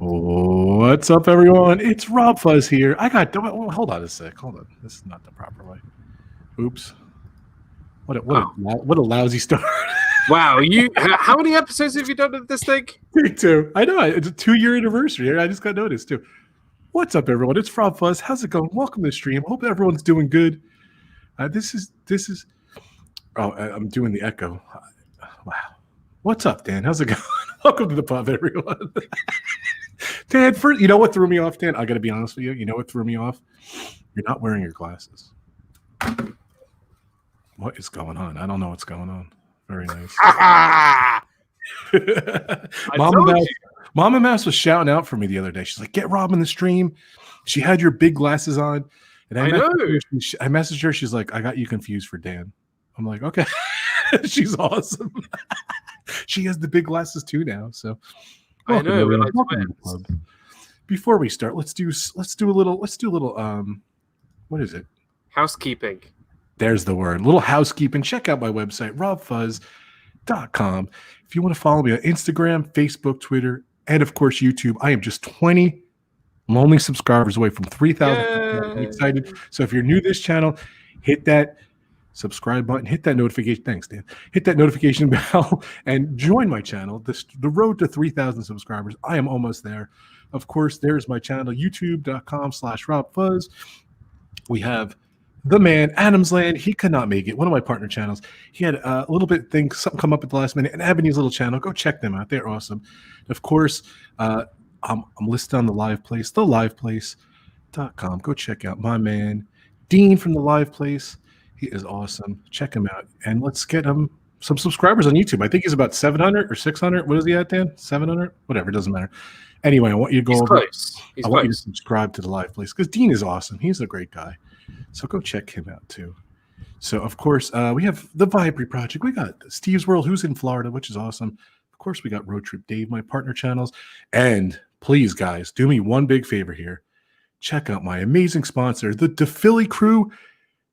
What's up, everyone? It's Rob Fuzz here. Hold on a sec. Hold on. This is not the proper way. Oops. What a lousy start. Wow. How many episodes have you done of this thing? Take two. I know. It's a 2-year anniversary. I just got noticed, too. What's up, everyone? It's Rob Fuzz. How's it going? Welcome to the stream. Hope everyone's doing good. This is. Oh, I'm doing the echo. Wow. What's up, Dan? How's it going? Welcome to the pub, everyone. Dan, you know what threw me off, Dan? I got to be honest with you. You know what threw me off? You're not wearing your glasses. What is going on? I don't know what's going on. Very nice. Mama Mouse was shouting out for me the other day. She's like, "Get Rob in the stream." She had your big glasses on, and I messaged her. She's like, "I got you confused for Dan." I'm like, "Okay." She's awesome. She has the big glasses too now. So I know. We're like twins. Before we start, let's do a little. What is it? Housekeeping. There's the word. Little housekeeping. Check out my website, robfuzz.com. If you want to follow me on Instagram, Facebook, Twitter, and of course YouTube. I am just 20 lonely subscribers away from 3,000. I'm excited. So if you're new to this channel, hit that subscribe button, hit that notification. Thanks, Dan. Hit that notification bell and join my channel. The road to 3,000 subscribers. I am almost there. Of course, there's my channel, youtube.com/RobFuzz. We have the man, Adam's Land. He could not make it. One of my partner channels. He had a little bit something come up at the last minute. And Ebony's little channel. Go check them out. They're awesome. Of course, I'm listed on the Live Place, theliveplace.com. Go check out my man, Dean from the Live Place. He is awesome. Check him out. And let's get him some subscribers on YouTube. I think he's about 700 or 600. What is he at, Dan? 700? Whatever. It doesn't matter. Anyway, I want you to go over. I want you to subscribe to the Live Place because Dean is awesome. He's a great guy. So go check him out too. So, of course, we have the Vibri Project. We got Steve's World, who's in Florida, which is awesome. Of course, we got Road Trip Dave, my partner channels. And please, guys, do me one big favor here. Check out my amazing sponsor, the Philly crew.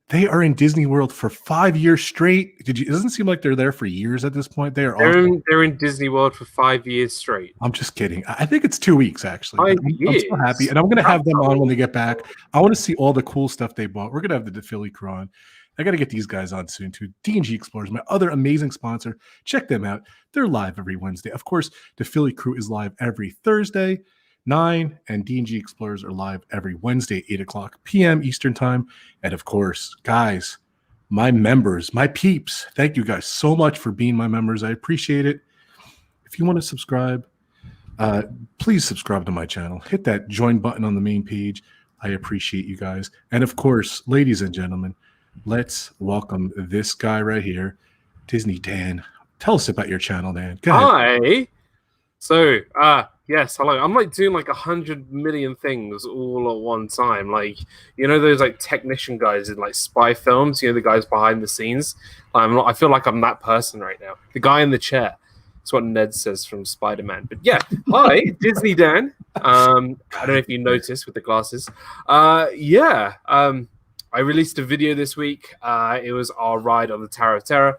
They are in Disney World for 5 years straight. It doesn't seem like they're there for years at this point. They're in Disney World for 5 years straight. I'm just kidding. I think it's 2 weeks, actually. I'm so happy. And I'm going to have them on when they get back. I want to see all the cool stuff they bought. We're going to have the Philly crew on. I got to get these guys on soon, too. D&G Explorers, my other amazing sponsor. Check them out. They're live every Wednesday. Of course, the Philly crew is live every Thursday, 9, and D&G Explorers are live every Wednesday, 8 o'clock p.m. Eastern Time. And of course, guys, my members, my peeps, thank you guys so much for being my members. I appreciate it. If you want to subscribe, please subscribe to my channel. Hit that join button on the main page. I appreciate you guys. And of course, ladies and gentlemen, let's welcome this guy right here, Disney Dan. Tell us about your channel, Dan. Go ahead. Hi. So, yes, hello. I'm like doing like 100 million things all at one time. Like, you know, those like technician guys in like spy films, you know, the guys behind the scenes. I feel like I'm that person right now. The guy in the chair. That's what Ned says from Spider-Man. But yeah, hi, Disney Dan. I don't know if you noticed with the glasses. I released a video this week. It was our ride on the Tower of Terror.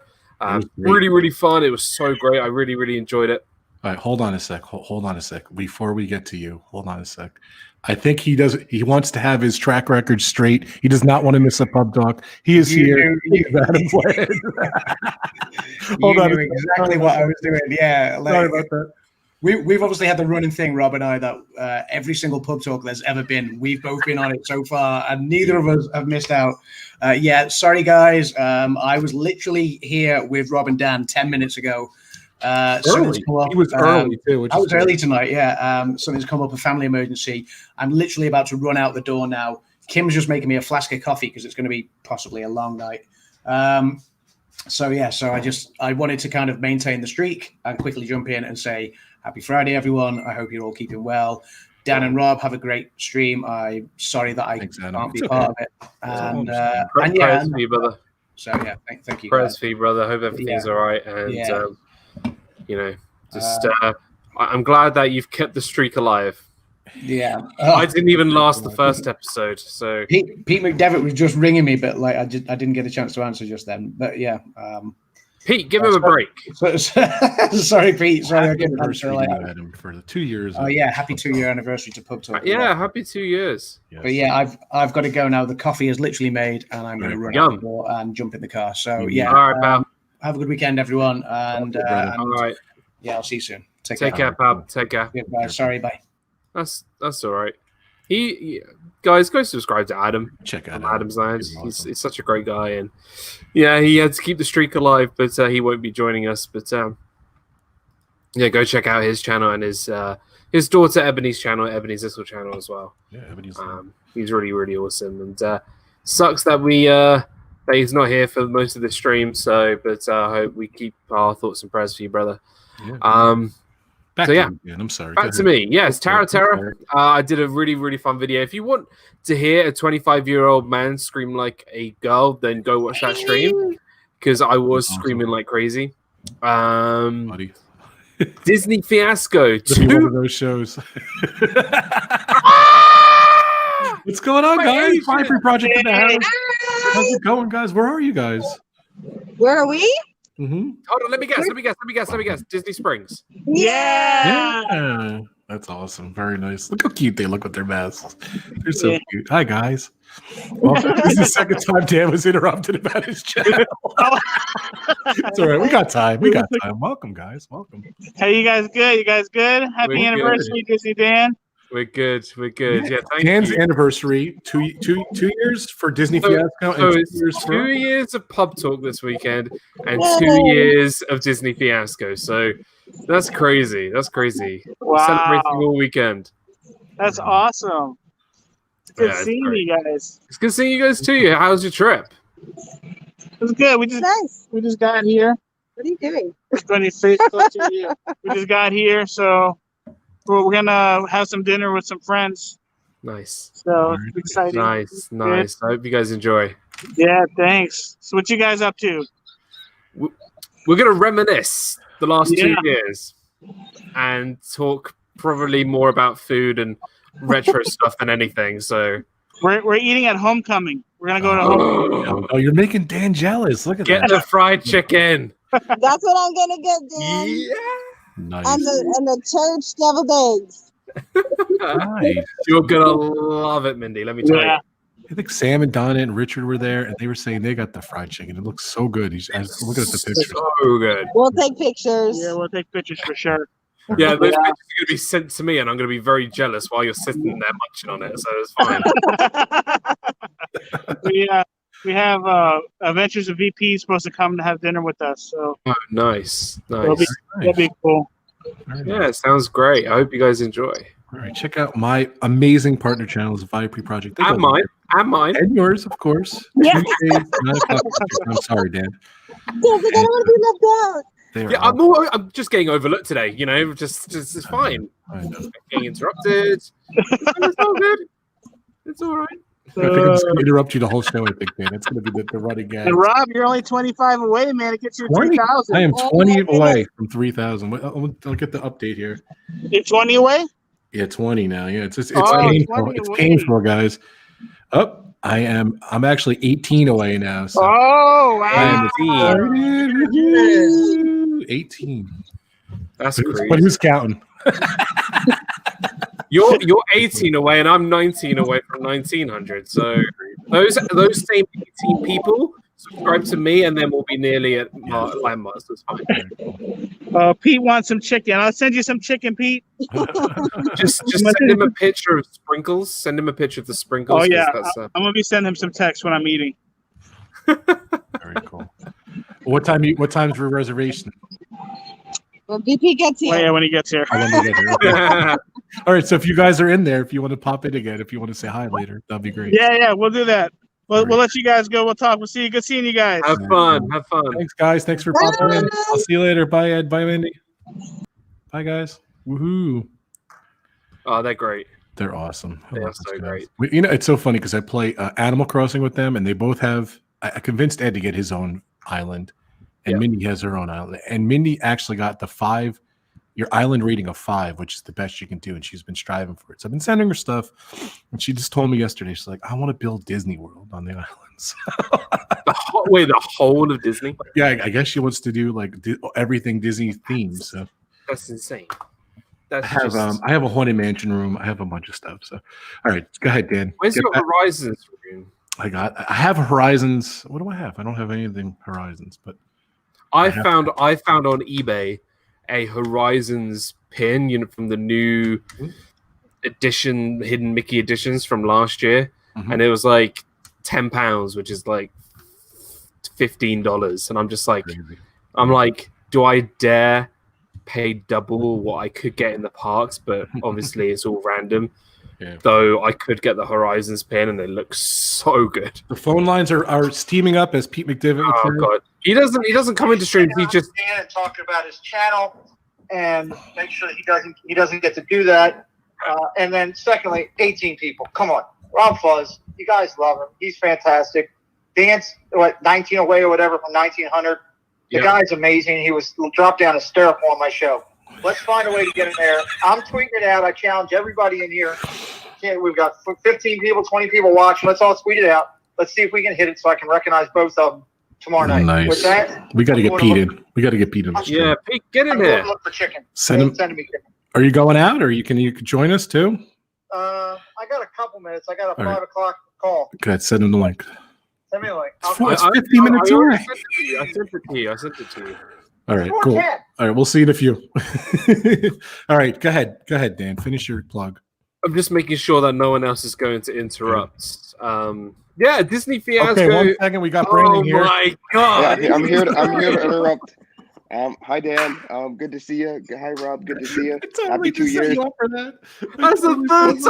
Really, really fun. It was so great. I really, really enjoyed it. All right, hold on a sec. Hold on a sec. Before we get to you, hold on a sec. I think he wants to have his track record straight. He does not want to miss a pub talk. He is here. Hold on. Exactly what I was doing. Yeah. Sorry about that. We've obviously had the running thing, Rob and I, that every single pub talk there's ever been, we've both been on it so far, and neither of us have missed out. Sorry, guys. I was literally here with Rob and Dan 10 minutes ago. Early. He was early too. I was early tonight. Something's come up, a family emergency. I'm literally about to run out the door now. Kim's just making me a flask of coffee because it's going to be possibly a long night. So I wanted to kind of maintain the streak and quickly jump in and say happy Friday, everyone. I hope you're all keeping well. Dan and Rob, have a great stream. I'm sorry that I can't be part of it. And prayers for you, brother. So yeah, thank you. Prayers for you, brother. Hope everything's all right. And I'm glad that you've kept the streak alive. Yeah, I didn't even last the first episode. So Pete McDevitt was just ringing me, but like I didn't get a chance to answer just then. But yeah, Pete, give him a break. Sorry, Pete. Sorry, I Happy didn't anniversary answer to like you, Adam, for the 2 years. Oh yeah, happy 2-year anniversary to Pub Talk. Yeah, happy 2 years. Yes. But yeah, I've got to go now. The coffee is literally made, and I'm going to run out the door and jump in the car. So yeah, All right, pal. have a good weekend, everyone, and All right. Yeah, I'll see you soon. Take care, pal. Take care. Goodbye. Sorry, bye. That's all right. Guys, go subscribe to Adam. Check out Adam's Lounge. Awesome. He's such a great guy, and yeah, he had to keep the streak alive, but he won't be joining us. But yeah, go check out his channel and his daughter Ebony's channel, Ebony's little channel as well. Yeah, Ebony's. He's really, really awesome, and sucks that that he's not here for most of the stream. So, but I hope we keep our thoughts and prayers for you, brother. Yeah. Back so to yeah, you again. I'm sorry. back to me. Yes, Tara. I did a really, really fun video. If you want to hear a 25-year-old man scream like a girl, then go watch that stream because I was screaming like crazy. Buddy. Disney Fiasco. This is one of those shows. What's going on, guys? Viper Project in the house. How's it going, guys? Where are you guys? Where are we? Mm-hmm. Hold on, let me guess. Disney Springs. Yeah. That's awesome. Very nice. Look how cute they look with their masks. They're so cute. Hi, guys. Well, this is the second time Dan was interrupted about his channel. It's all right. We got time. Welcome, guys. Welcome. Hey, you guys good? Happy anniversary, Disney Dan. We're good. Yeah, thank Dan's you. anniversary, two years for Disney Fiasco, and So 2 it's years for 2 years of Pub Talk this weekend and 2 years of Disney Fiasco. So that's crazy. Wow. Celebrating all weekend. That's awesome. It's good seeing great. you guys. It's good seeing you guys too. How's your trip? It was good. We just got here. What are you doing? We just got here, so we're gonna have some dinner with some friends. Nice. So it's exciting. Nice. I hope you guys enjoy. Yeah, thanks. So what you guys up to? We're gonna reminisce the last 2 years and talk probably more about food and retro stuff than anything. So we're eating at homecoming. We're gonna go to homecoming. Oh, you're making Dan jealous. Look at get that. the fried chicken. That's what I'm gonna get, Dan. Yeah. Nice. And the church devil eggs. Nice. You're gonna love it, Mindy. Let me tell you. I think Sam and Donna and Richard were there, and they were saying they got the fried chicken. It looks so good. I was looking at the pictures. So good. We'll take pictures. Yeah, we'll take pictures for sure. Yeah, those pictures are going to be sent to me, and I'm going to be very jealous while you're sitting there munching on it. So it's fine. We have Adventures of VP supposed to come to have dinner with us. So nice. That'll be cool. Yeah, it sounds great. I hope you guys enjoy. All right, check out my amazing partner channels, Viper Project. And mine. And yours, of course. Yeah. Tuesdays, 9 o'clock. I'm sorry, Dan. I don't want to be left out. Yeah, I'm just getting overlooked today. You know, just it's fine. I know. Getting interrupted. It's all good. It's all right. I think I'm just going to interrupt you the whole show, I think, Dan. It's going to be the running gag. And Rob, you're only 25 away, man. It gets you 3,000. I am 20 away from 3,000. I'll get the update here. You're 20 away? Yeah, 20 now. Yeah, it's painful. 20 It's away. painful, guys. I'm actually 18 away now. So Oh, I wow. am 18. That's But crazy. who's counting? You're 18 away, and I'm 19 away from 1900. So those same 18 people subscribe to me, and then we'll be nearly at landmarks. That's fine. Pete wants some chicken. I'll send you some chicken, Pete. Just send him a picture of sprinkles. Send him a picture of the sprinkles. Oh, yeah. 'cause that's, I'm going to be sending him some text when I'm eating. Very cool. What time's your reservation? When VP gets here. Oh, yeah, when he gets here. How long do you get here? Okay. All right, so if you guys are in there, if you want to pop in again, if you want to say hi later, that'd be great. Yeah, we'll do that. We'll let you guys go. We'll talk. We'll see you. Good seeing you guys. Have fun. Thanks, guys. Thanks for popping in. I'll see you later. Bye, Ed. Bye, Mindy. Bye, guys. Woohoo. Oh, they're great. They're awesome. I They love are so those guys. great. You know, it's so funny because I play Animal Crossing with them, and they both have. I convinced Ed to get his own island, and Yeah. Mindy has her own island. And Mindy actually got the 5 your island rating of 5, which is the best you can do, and she's been striving for it. So I've been sending her stuff, and she just told me yesterday, she's like, I want to build Disney World on the islands. The whole of Disney? Yeah, I guess she wants to do like everything Disney themed. So that's insane. I have a haunted mansion room. I have a bunch of stuff. So, all right, go ahead, Dan. Where's your Horizons room? I have Horizons. What do I have? I don't have anything Horizons, but I found on eBay a Horizons pin, from the new edition, hidden Mickey editions from last year, and it was like £10, which is like $15, and I'm just like, do I dare pay double what I could get in the parks? But obviously, it's all random. Yeah. Though I could get the Horizons pin, and they look so good. The phone lines are steaming up, as Pete McDivitt. Oh God, he doesn't come into streams. He just and talk about his channel and make sure that he doesn't get to do that. And then secondly, 18 people. Come on, Rob Fuzz, you guys love him. He's fantastic. Dan's 19 away or whatever from 1900. The guy's amazing. He was dropped down hysterical on my show. Let's find a way to get in there. I'm tweeting it out. I challenge everybody in here. We've got 15 people, 20 people watching. Let's all tweet it out. Let's see if we can hit it so I can recognize both of them tomorrow night. Nice. With that, we got to get Pete in. We got to get Pete in. Yeah, Pete, get in there. Look for chicken. Send me chicken. Are you going out, or you can join us too? I got a couple minutes. I got a 5 o'clock call. Go ahead, send him the link. Send me a link. It's 15 minutes away. I sent it to you. All right, cool. All right, we'll see you in a few. All right, go ahead, Dan. Finish your plug. I'm just making sure that no one else is going to interrupt. Disney Fiasco. Okay, 1 second. We got Brandon here. Oh my God! Yeah, I'm here to interrupt. Hi Dan. Good to see you. Hi Rob. Good to see you. Happy 2 years. You up for that. That's the third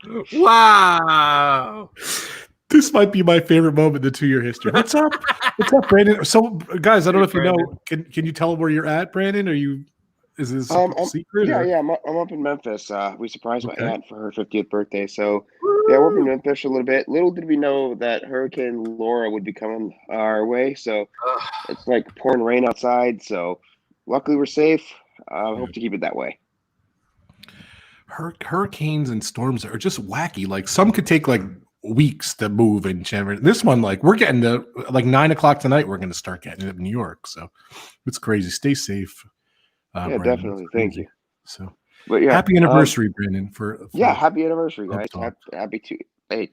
time. Wow. This might be my favorite moment in the 2-year history. What's up? What's up, Brandon? So, guys, I don't know if you know. Can you tell them where you're at, Brandon? Is this a secret? Yeah. I'm up in Memphis. We surprised my aunt for her 50th birthday. So, we're up in Memphis a little bit. Little did we know that Hurricane Laura would be coming our way. So, it's like pouring rain outside. So, luckily we're safe. I hope to keep it that way. Hurricanes and storms are just wacky. Like, some could take like weeks to move in Denver. This one, like, we're getting to like 9 o'clock tonight. We're going to start getting it in New York. So, it's crazy. Stay safe. Brandon, definitely. Thank you. So, but happy anniversary, Brandon. Happy anniversary, guys. Happy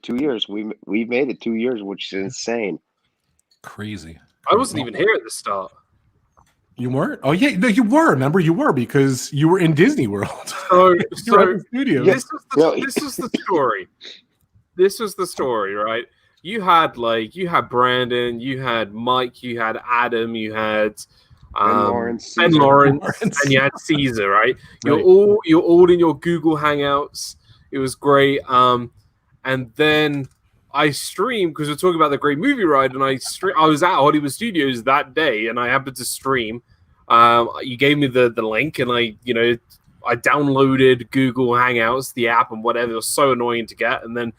2 years. We've made it 2 years, which is insane. Crazy. I wasn't even here at the start. You weren't? Oh yeah, no, you were. Remember, you were, because you were in Disney World. So in the studio. This was the story. This was the story, right? You had Brandon, you had Mike, you had Adam, you had Lawrence, and you had Caesar, right? You're all in your Google Hangouts. It was great. And then I streamed, because we're talking about the great movie ride, and I was at Hollywood Studios that day, and I happened to stream. You gave me the link, and I downloaded Google Hangouts, the app, and whatever. It was so annoying to get, and then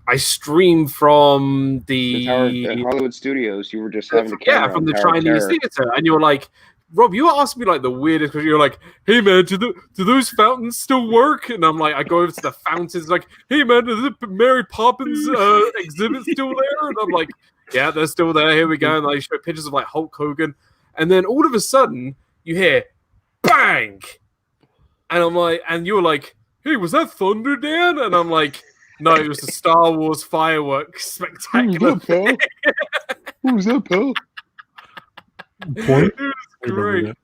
I streamed from the Hollywood Studios. You were just having the camera from the Chinese theater, and you were like, Rob, you asked me like the weirdest, because you're like, hey man, do those fountains still work? And I'm like, I go over to the fountains, like, hey man, is the Mary Poppins exhibit still there? And I'm like, yeah, they're still there. Here we go. And I show pictures of like Hulk Hogan, and then all of a sudden you hear bang, and I'm like, and you were like, hey, was that thunder, Dan? And I'm like, no, it was the Star Wars fireworks spectacular. Who's up, pal? Point? It was great. It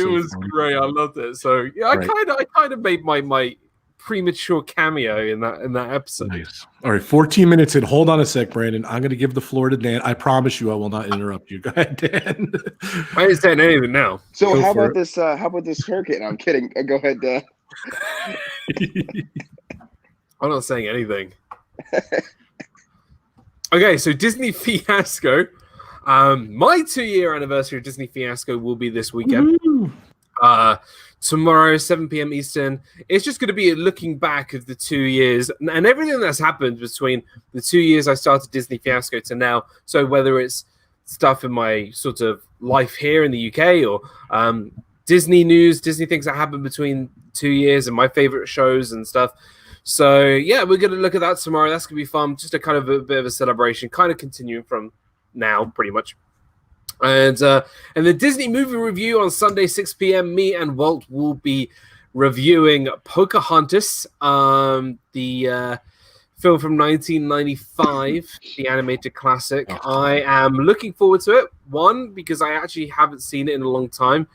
was great. I loved it. So yeah, I kind of made my premature cameo in that episode. Nice. All right, 14 minutes in. Hold on a sec, Brandon. I'm going to give the floor to Dan. I promise you, I will not interrupt you. Go ahead, Dan. I ain't saying anything now. So how about this hurricane? I'm kidding. Go ahead, Dan. I'm not saying anything. Okay, so Disney Fiasco. My 2-year anniversary of Disney Fiasco will be this weekend. Tomorrow, 7 p.m. Eastern. It's just going to be a looking back of the 2 years and everything that's happened between the 2 years I started Disney Fiasco to now. So whether it's stuff in my sort of life here in the UK, or Disney news, Disney things that happen between 2 years, and my favorite shows and stuff. So yeah, we're going to look at that tomorrow. That's going to be fun. Just a kind of a bit of a celebration, kind of continuing from now, pretty much. And the Disney movie review on Sunday, 6 p.m. Me and Walt will be reviewing Pocahontas, the film from 1995, the animated classic. I am looking forward to it. One, because I actually haven't seen it in a long time.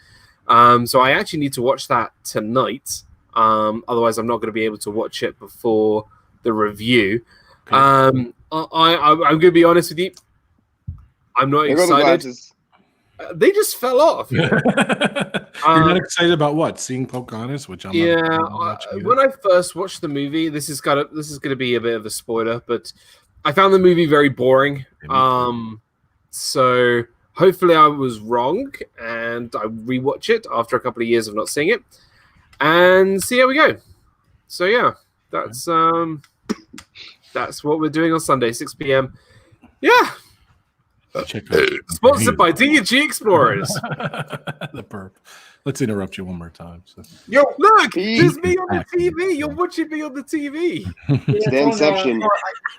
So I actually need to watch that tonight. Otherwise, I'm not going to be able to watch it before the review. Okay. I'm going to be honest with you. I'm not excited. They just fell off. You're not excited about what? Seeing Pocahontas, which I'm not when I first watched the movie, this is going to be a bit of a spoiler, but I found the movie very boring. So hopefully I was wrong, and I rewatch it after a couple of years of not seeing it, and see how we go. So yeah, that's what we're doing on Sunday, 6 p.m. Yeah. Sponsored by D&G Explorers. The burp. Let's interrupt you one more time. So. Yo, look, there's me on the TV. You're watching me on the TV. It's the Inception.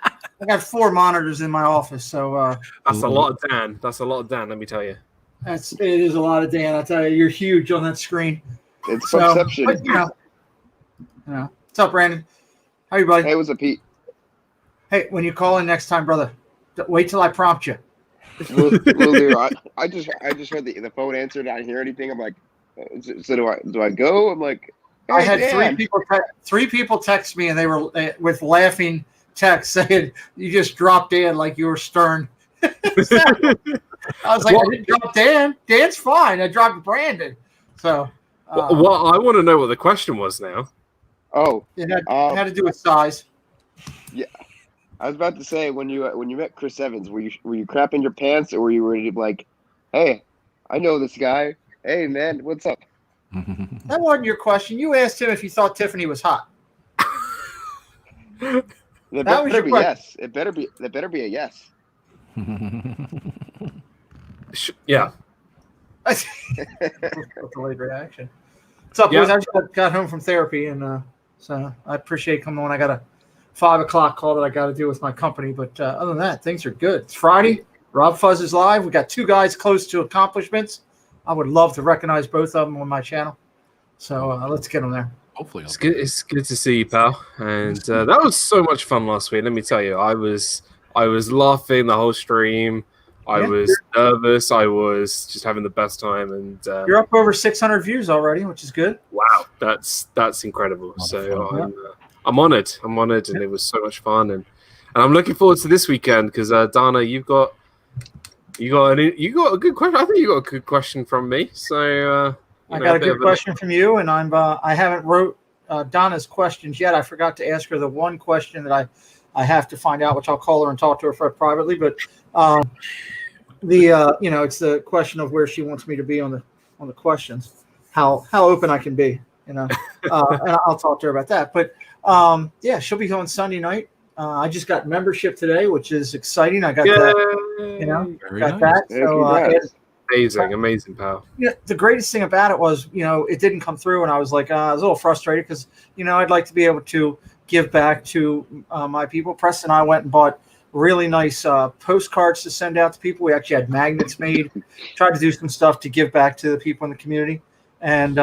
I got 4 monitors in my office, so that's a lot of Dan. That's a lot of Dan. Let me tell you. It is a lot of Dan. I tell you, you're huge on that screen. It's Inception. But, what's up, Brandon? How are you, buddy? Hey, what's up, Pete? Hey, when you call in next time, brother, wait till I prompt you. Will do. I just heard the phone answered. I didn't hear anything. I'm like, so do I go? I'm like, hey, I had three people text me, and they were with laughing texts saying you just dropped Dan like you were Stern. I was like, I didn't drop Dan. Dan's fine. I dropped Brandon. So, well, I want to know what the question was now. Oh, it had to do with size. Yeah. I was about to say, when you met Chris Evans, were you crapping your pants, or were you ready to be like, hey, I know this guy. Hey, man, what's up? That wasn't your question. You asked him if he thought Tiffany was hot. That better be yes. It better be a yes. Yeah. Delayed reaction. What's up, boys? I just got home from therapy, and so I appreciate coming on. I got a 5 o'clock call that I got to do with my company, but other than that, things are good. It's Friday. Rob Fuzz is live. We got 2 guys close to accomplishments. I would love to recognize both of them on my channel. So let's get them there. Hopefully, it's good. It's good to see you, pal. And that was so much fun last week. Let me tell you, I was laughing the whole stream. I was nervous. I was just having the best time. And you're up over 600 views already, which is good. Wow, that's incredible. So I'm honored. And it was so much fun. And I'm looking forward to this weekend because Dana, you got a good question. I think you got a good question from me. So I got a good question from you, and I haven't wrote Donna's questions yet. I forgot to ask her the one question that I have to find out, which I'll call her and talk to her privately. But it's the question of where she wants me to be on the questions, how open I can be, and I'll talk to her about that. But she'll be on Sunday night. I just got membership today, which is exciting. I got that. So amazing, pal. Yeah, the greatest thing about it was, it didn't come through, and I was like, I was a little frustrated because, I'd like to be able to give back to my people. Preston and I went and bought really nice postcards to send out to people. We actually had magnets made, tried to do some stuff to give back to the people in the community. And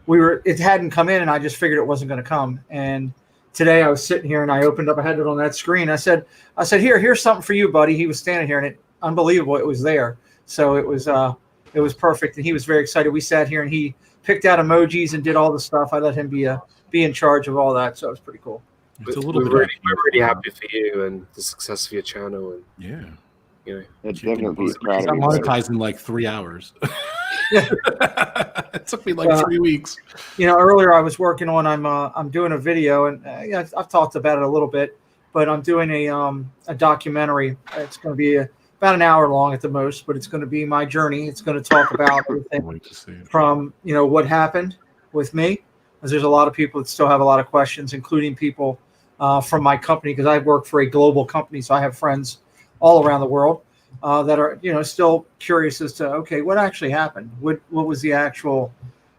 it hadn't come in, and I just figured it wasn't going to come. And today I was sitting here and I opened up, I had it on that screen. I said, here's something for you, buddy. He was standing here, and it unbelievable. It was there. So it was perfect. And he was very excited. We sat here and he picked out emojis and did all the stuff. I let him be in charge of all that. So it was pretty cool. It's a little we're really happy for you and the success of your channel. And it's definitely proud I'm monetized in like 3 hours. It took me like 3 weeks. Earlier I was working on. I'm doing a video, and I've talked about it a little bit, but I'm doing a documentary. It's going to be about an hour long at the most, but it's going to be my journey. It's going to talk about everything from what happened with me, because there's a lot of people that still have a lot of questions, including people from my company, because I work for a global company, so I have friends all around the world. that are still curious as to okay, what actually happened? What was the actual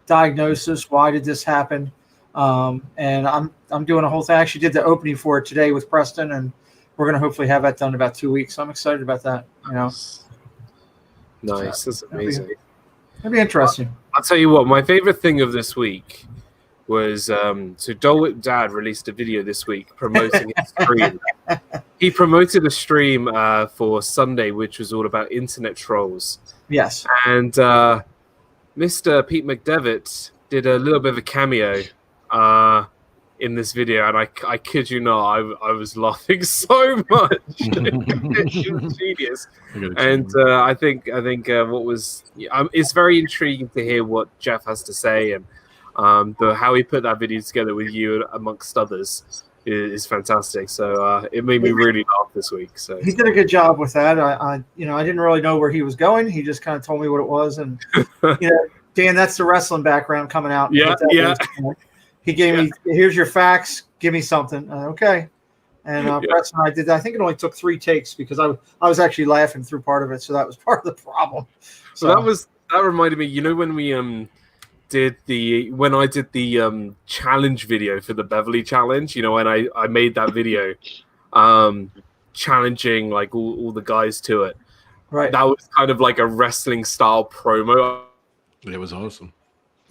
diagnosis? Why did this happen? And I'm doing a whole thing. I actually did the opening for it today with Preston, and we're going to hopefully have that done in about 2 weeks. So I'm excited about that. Nice. That's amazing. It'll be interesting. I'll tell you what, my favorite thing of this week was so Dole Whip Dad released a video this week promoting his stream. He promoted a stream for Sunday, which was all about internet trolls. Yes. And Mr. Pete McDevitt did a little bit of a cameo in this video, and I kid you not, I was laughing so much. It was genius. And I think what was it's very intriguing to hear what Jeff has to say, and how he put that video together with you amongst others is fantastic. So it made me really laugh this week. So he did a good job with that. I didn't really know where he was going. He just kind of told me what it was, and Dan, that's the wrestling background coming out. Yeah. He gave me, here's your facts. Give me something. Okay. And Preston and I did that. I think it only took 3 takes because I was actually laughing through part of it. So that was part of the problem. So that reminded me, when we when I did the challenge video for the Beverly Challenge, when I made that video challenging like all the guys to it. Right. That was kind of like a wrestling style promo. It was awesome.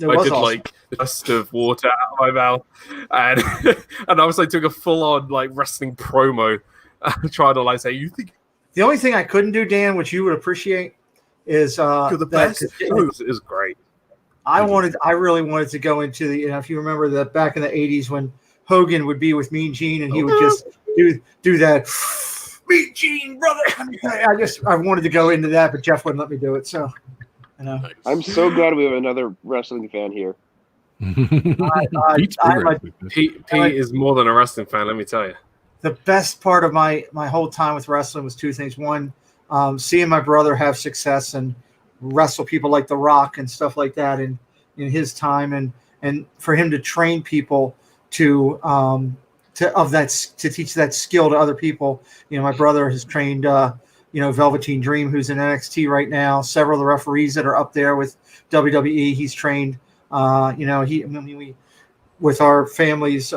I did like the dust of water out of my mouth, and I was like doing a full on like wrestling promo, trying to like say, you think the only thing I couldn't do, Dan, which you would appreciate, is you're the best. It was great. I really wanted to go into the if you remember that back in the 80s when Hogan would be with Mean Gene and he would just do that Mean Gene, brother. I wanted to go into that, but Jeff wouldn't let me do it. So. I'm so glad we have another wrestling fan here. Pete is more than a wrestling fan, let me tell you. The best part of my whole time with wrestling was 2 things. One, seeing my brother have success and wrestle people like The Rock and stuff like that in his time, and for him to train people to teach that skill to other people. My brother has trained Velveteen Dream, who's in NXT right now. Several of the referees that are up there with WWE, he's trained. With our family's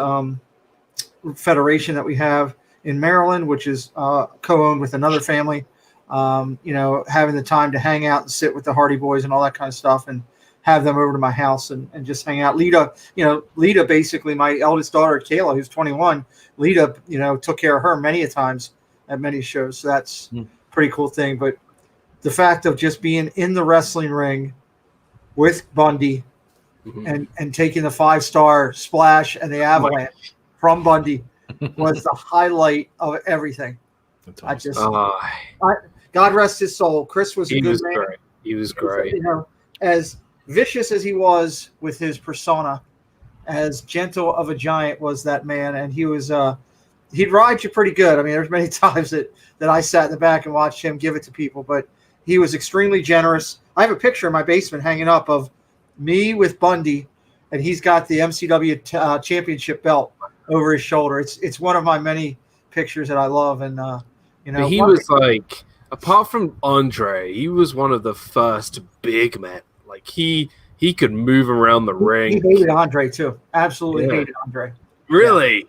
federation that we have in Maryland, which is co-owned with another family. Having the time to hang out and sit with the Hardy Boys and all that kind of stuff, and have them over to my house and just hang out. Lita, basically my eldest daughter, Kayla, who's 21. Lita, took care of her many a times at many shows. So that's pretty cool thing. But the fact of just being in the wrestling ring with Bundy and taking the 5-star splash and the avalanche from Bundy was the highlight of everything. That's awesome. God rest his soul. Chris was a good man. Great. He was great. As vicious as he was with his persona, as gentle of a giant was that man, and he was he'd ride you pretty good. I mean, there's many times that I sat in the back and watched him give it to people, but he was extremely generous. I have a picture in my basement hanging up of me with Bundy, and he's got the MCW championship belt over his shoulder. It's one of my many pictures that I love, and he was like, apart from Andre, he was one of the first big men. Like he could move around the ring. He hated Andre too. Absolutely hated Andre. Really?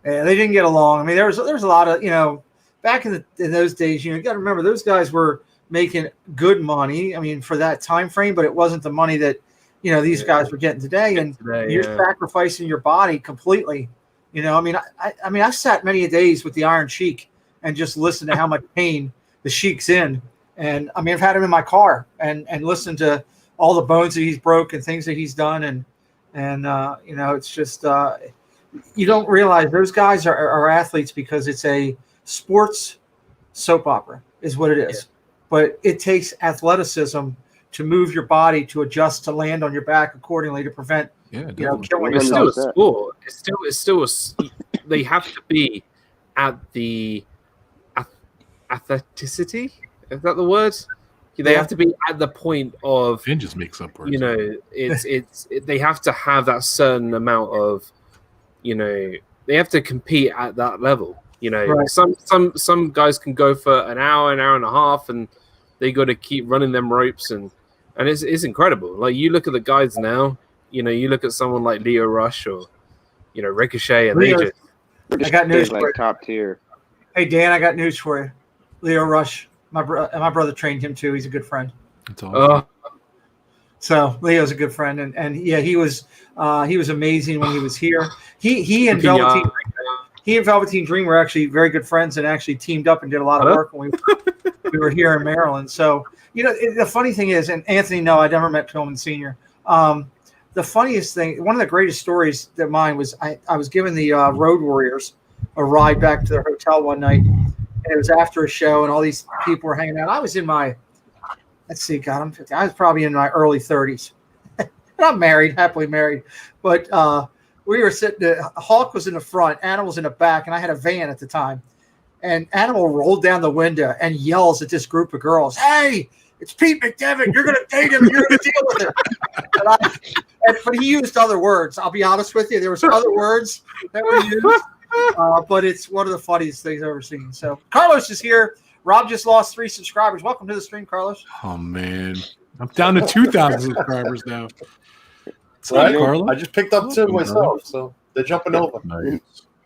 Yeah, they didn't get along. I mean, there's a lot of back in those days. You got to remember those guys were making good money. I mean, for that time frame, but it wasn't the money that these guys were getting today. And you're sacrificing your body completely. I mean, I sat many a days with the Iron Sheik and just listened to how much pain the Sheik's in. And I mean, I've had him in my car and listened to all the bones that he's broke and things that he's done. And it's just, you don't realize those guys are athletes because it's a sports soap opera is what it is. Yeah. But it takes athleticism to move your body, to adjust, to land on your back accordingly to prevent, killing it's yourself. Still a sport. It's still they have to be at the athleticity. Is that the word? They have to be at the point of. Finn just makes up words. They have to have that certain amount of, they have to compete at that level. You know, Right. some guys can go for an hour and a half, and they got to keep running them ropes, and it's incredible. Like, you look at the guys now, you know, you look at someone like Leo Rush or, you know, Ricochet, and Leo, they just I got news for like you. top tier. Hey Dan, I got news for you. Leo Rush, my brother trained him too. He's a good friend. That's awesome. So Leo's a good friend, and yeah, he was amazing when he was here. He and Velveteen Dream were actually very good friends, and actually teamed up and did a lot of work when we were here in Maryland. So, you know, the funny thing is, and Anthony, no, I never met Pillman Sr. The funniest thing, one of the greatest stories that mine was, I was giving the Road Warriors a ride back to their hotel one night, and it was after a show, and all these people were hanging out. I was in my, let's see, God, I'm 50. I was probably in my early 30s. And I'm married, happily married. But we were sitting, Hawk was in the front, Animal's in the back, and I had a van at the time. And Animal rolled down the window and yells at this group of girls, "Hey, it's Pete McDevitt. You're going to date him. You're going to deal with it." But he used other words. I'll be honest with you. There was other words that were used. But it's one of the funniest things I've ever seen. So Carlos is here. Rob just lost 3 subscribers. Welcome to the stream, Carlos. Oh, man. I'm down to 2,000 subscribers now. Right? Carlos? I just picked up 2 myself, so they're jumping over. Nice.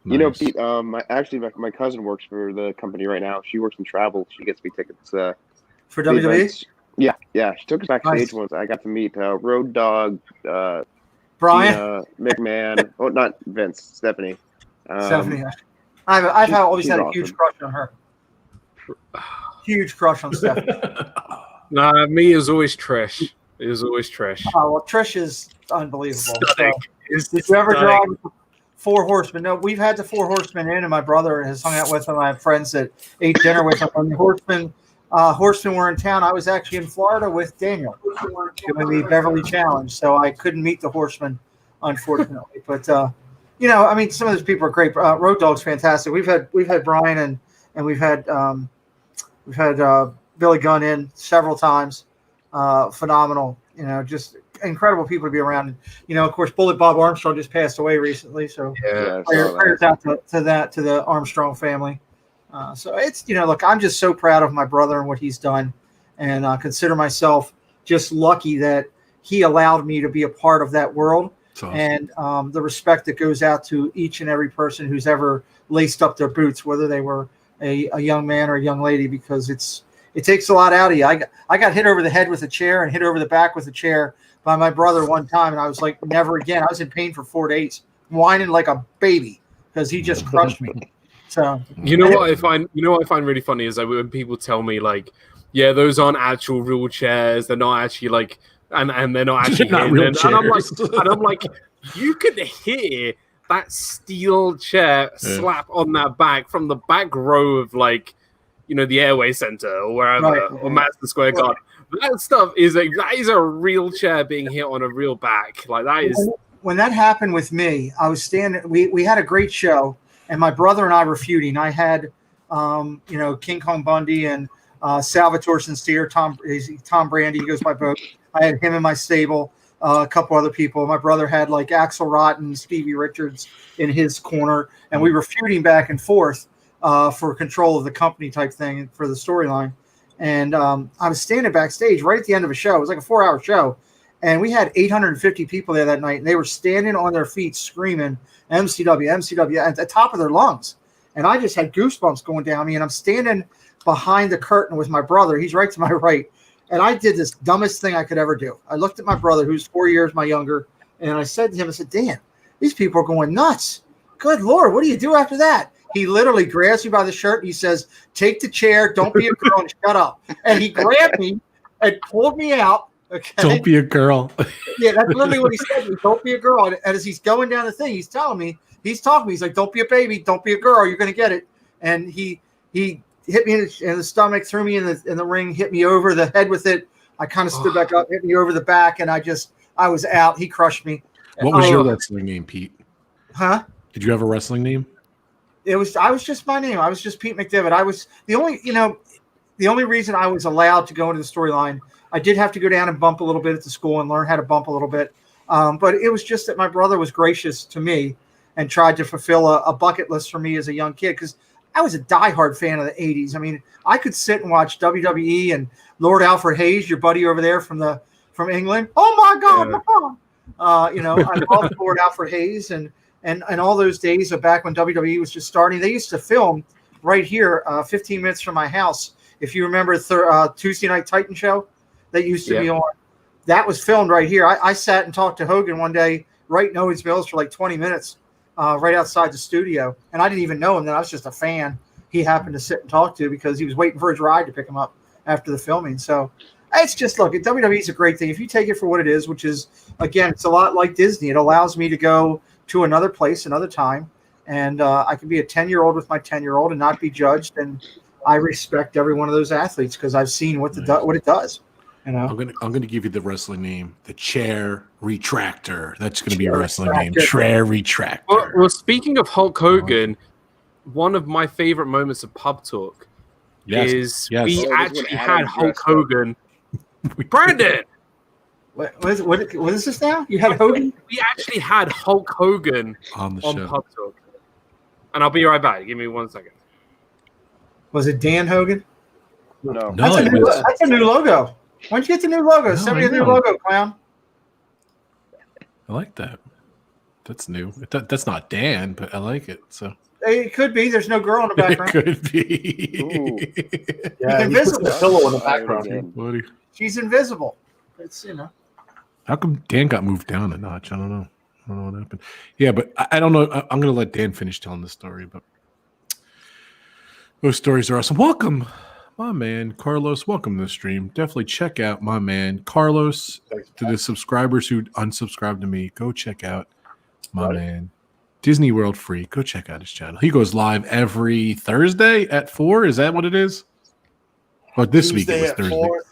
You know, Pete, my cousin works for the company right now. She works in travel. She gets me tickets. For WWE? Events. Yeah. She took us backstage Nice. once. I got to meet Road Dogg, Brian? McMahon. Oh, not Vince, Stephanie. Stephanie. I've always had a huge awesome. crush on her. Huge crush on Stephanie. Nah, me is always Trish. It was always Trish. Oh, well, Trish is unbelievable. Stunning. So, did you ever drive 4 Horsemen? No, we've had the 4 Horsemen in, and my brother has hung out with them. I have friends that ate dinner with them. When the Horsemen were in town, I was actually in Florida with Daniel doing the Beverly Challenge, so I couldn't meet the Horsemen, unfortunately. But you know, I mean, some of those people are great. Road Dogg's fantastic. We've had Brian and we've had Billy Gunn in several times. Phenomenal, you know, just incredible people to be around. And, you know, of course, Bullet Bob Armstrong just passed away recently, so prayers out to the Armstrong family. So it's, you know, look, I'm just so proud of my brother and what he's done, and consider myself just lucky that he allowed me to be a part of that world. Awesome. And the respect that goes out to each and every person who's ever laced up their boots, whether they were a young man or a young lady, because it takes a lot out of you. I got hit over the head with a chair and hit over the back with a chair by my brother one time, and I was like, never again. I was in pain for 4 days, whining like a baby because he just crushed me. So you know what I find really funny is that when people tell me, like, yeah, those aren't actual real chairs, they're not actually like, and they're not actually not real chairs. and I'm like, you could hear that steel chair slap on that back from the back row of, like, you know, the Airway Center or wherever, or Madison Square Garden. That stuff is a real chair being hit on a real back. Like, that is. When that happened with me, I was standing. We had a great show, and my brother and I were feuding. I had, you know, King Kong Bundy and Salvatore Sincere, Tom Brandy. He goes by both. I had him in my stable. A couple other people. My brother had like Axel Rotten, Stevie Richards in his corner, and we were feuding back and forth for control of the company type thing for the storyline. And I was standing backstage right at the end of a show. It was like a 4-hour show, and we had 850 people there that night, and they were standing on their feet screaming MCW, MCW at the top of their lungs. And I just had goosebumps going down me, and I'm standing behind the curtain with my brother. He's right to my right. And I did this dumbest thing I could ever do. I looked at my brother, who's 4 years my younger, and I said to him, I said, Dan, these people are going nuts. Good Lord, what do you do after that? He literally grabs me by the shirt. And he says, take the chair. Don't be a girl and shut up. And he grabbed me and pulled me out. Okay? Don't be a girl. Yeah, that's literally what he said to me. Don't be a girl. And as he's going down the thing, he's telling me, he's talking to me. He's like, don't be a baby. Don't be a girl. You're going to get it. And he hit me in the stomach, threw me in the ring, hit me over the head with it. I kind of stood back up, hit me over the back, and I was out. He crushed me. What was your wrestling name, Pete? Huh? Did you have a wrestling name? I was just my name. I was just Pete McDevitt. I was the only reason I was allowed to go into the storyline. I did have to go down and bump a little bit at the school and learn how to bump a little bit. But it was just that my brother was gracious to me and tried to fulfill a bucket list for me as a young kid. Because I was a diehard fan of the 80s. I mean, I could sit and watch WWE and Lord Alfred Hayes, your buddy over there from England. Oh my God, Mom! You know, I love Lord Alfred Hayes and all those days of back when WWE was just starting. They used to film right here, 15 minutes from my house. If you remember Tuesday Night Titan show that used to be on, that was filmed right here. I sat and talked to Hogan one day right in Owens Mills for like 20 minutes. Right outside the studio, and I didn't even know him then. I was just a fan he happened to sit and talk to because he was waiting for his ride to pick him up after the filming. So it's just, look, WWE is a great thing if you take it for what it is, which is, again, it's a lot like Disney. It allows me to go to another place another time, and I can be a 10-year-old with my 10-year-old and not be judged, and I respect every one of those athletes because I've seen what it does. You know? I'm gonna give you the wrestling name, the Chair Retractor. That's gonna be your wrestling name, Chair Retractor. Well, speaking of Hulk Hogan, one of my favorite moments of pub talk is we actually had Hulk Hogan. Brandon, what is this now? You had Hogan? We actually had Hulk Hogan on the on show. Pub Talk, and I'll be right back. Give me 1 second. Was it Dan Hogan? No, That's a new logo. When'd you get the new logo? Send me a new logo, clown. I like that. That's new. That's not Dan, but I like it. So it could be. There's no girl in the background. It could be. Yeah, invisible. A pillow in the background. Buddy. She's invisible. It's, you know. How come Dan got moved down a notch? I don't know. I don't know what happened. Yeah, but I don't know. I'm going to let Dan finish telling the story, but those stories are awesome. Welcome, my man, Carlos. Welcome to the stream. Definitely check out my man, Carlos. To the subscribers who unsubscribed to me, go check out my man, Disney World Free. Go check out his channel. He goes live every Thursday at 4. Is that what it is? Or this week it was Thursday. 4,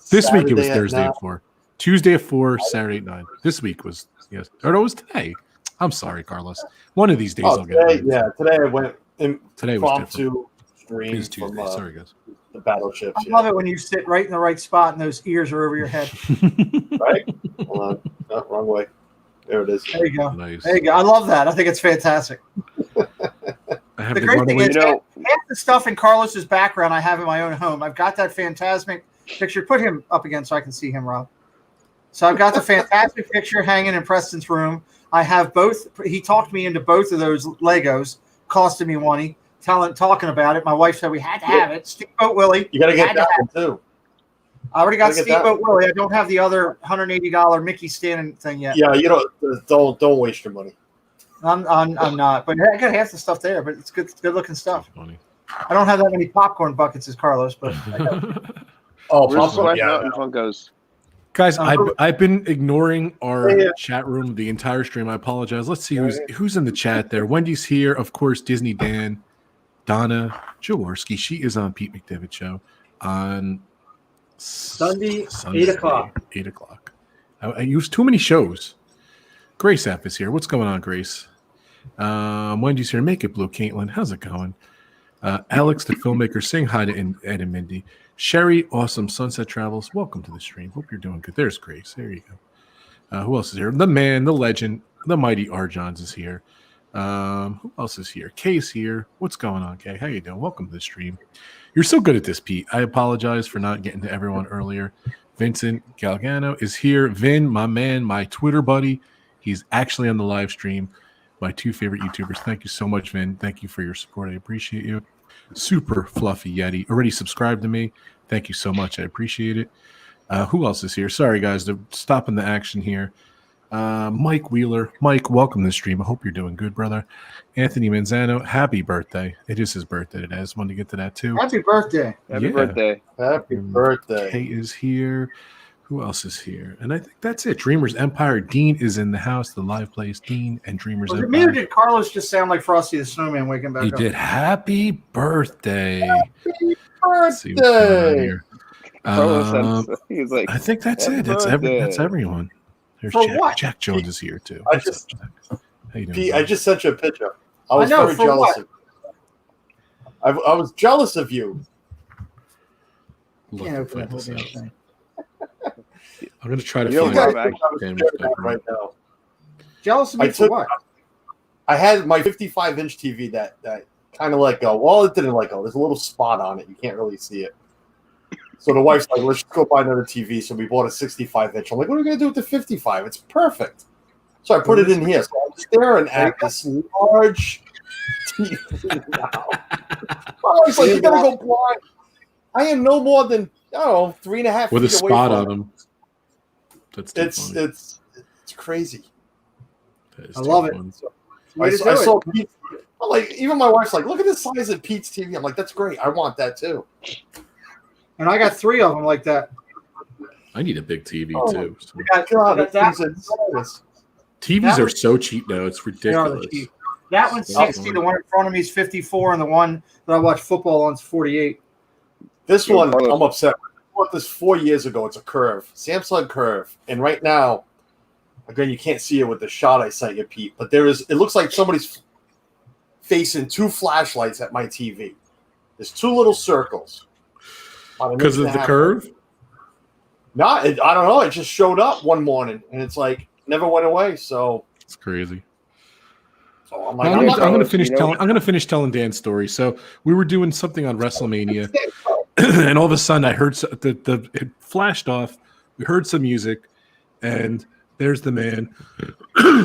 this week it was Saturday Thursday at 4. Tuesday at 4, Saturday at 9. This week was, yes. Or it was today. I'm sorry, Carlos. One of these days I'll get it. Yeah, today I went today was different. Stream It's Tuesday. from, Sorry, guys. the battleships. I love it when you sit right in the right spot and those ears are over your head. Right? Hold on. No, wrong way. There it is. There you go. Nice. There you go. I love that. I think it's fantastic. I The great thing is, half the stuff in Carlos's background I have in my own home. I've got that fantastic picture. Put him up again so I can see him, Rob. So I've got the fantastic picture hanging in Preston's room. I have both. He talked me into both of those Legos, costed me money. Talking about it. My wife said we had to have it. Steamboat Willie. You got to get that one too. I already got Steamboat Willie. I don't have the other $180 Mickey Stanton thing yet. Yeah, you don't waste your money. I'm not, but I got half the stuff there. But it's good looking stuff. I don't have that many popcorn buckets as Carlos, but I got popcorn, Funkos. Guys, I've been ignoring our chat room the entire stream. I apologize. Let's see who's in the chat there. Wendy's here, of course. Disney Dan, Donna Jaworski. She is on Pete McDevitt show on Sunday 8 o'clock. 8 o'clock. I use too many shows. Grace App is here. What's going on, Grace? Wendy's here. Make it blue, Caitlin. How's it going? Alex, the filmmaker, saying hi to Ed and Mindy. Sherry, awesome. Sunset Travels. Welcome to the stream. Hope you're doing good. There's Grace. There you go. Who else is here? The man, the legend, the mighty R. Johns is here. Who else is here? Kay's here. What's going on, Kay? How you doing? Welcome to the stream. You're so good at this, Pete. I apologize for not getting to everyone earlier. Vincent Galgano is here. Vin, my man, my Twitter buddy. He's actually on the live stream. My two favorite YouTubers. Thank you so much, Vin. Thank you for your support. I appreciate you. Super Fluffy Yeti. Already subscribed to me. Thank you so much. I appreciate it. Who else is here? Sorry, guys. They're stopping the action here. Mike Wheeler. Mike, welcome to the stream. I hope you're doing good, brother. Anthony Manzano, happy birthday. It is his birthday today. I just wanted to get to that, too. Happy birthday. Happy birthday. Happy birthday. Kay is here. Who else is here? And I think that's it. Dreamers Empire. Dean is in the house. The live plays Dean and Dreamers Empire. Me or did Carlos just sound like Frosty the Snowman waking back up? He did. Happy birthday. Happy Let's see what's going on birthday. here. He's like, I think that's it. That's everyone. There's For Jack. what? Jack Jones is here too. I just, How you doing, Pete, bro? I just sent you a picture. I was know, very for jealous what? of you. I was jealous of you. Look, Can't I'll open find that whole this damn out. thing. I'm gonna try to You find know, it. Rob, I was Damn, staring it's at it right now. Jealous of me I for took- what? I had my 55-inch TV that kind of let go. Well, it didn't let go. There's a little spot on it. You can't really see it. So the wife's like, let's go buy another TV. So we bought a 65-inch. I'm like, what are we going to do with the 55? It's perfect. So I put it in here. So I'm staring at this large TV now. My wife's like, you got to go blind. I am no more than, I don't know, 3.5 feet with a spot on him. them. That's It's crazy. I love it. I saw Pete. I'm like, even my wife's like, look at the size of Pete's TV. I'm like, that's great. I want that too. And I got 3 of them like that. I need a big TV too. So. TVs are so cheap now; it's ridiculous. That one's 60. The one in front of me is 54, and the one that I watch football on is 48. This one, I'm upset. I bought this 4 years ago. It's a Curve, Samsung Curve, and right now, again, you can't see it with the shot I sent you, Pete. But there is. It looks like somebody's facing 2 flashlights at my TV. There's 2 little circles. Because of the curve? No, I don't know. It just showed up one morning, and it's like never went away. So it's crazy. So I'm like, I'm going to finish telling. I'm going to finish telling Dan's story. So we were doing something on WrestleMania, and all of a sudden I heard it flashed off. We heard some music, and there's the man.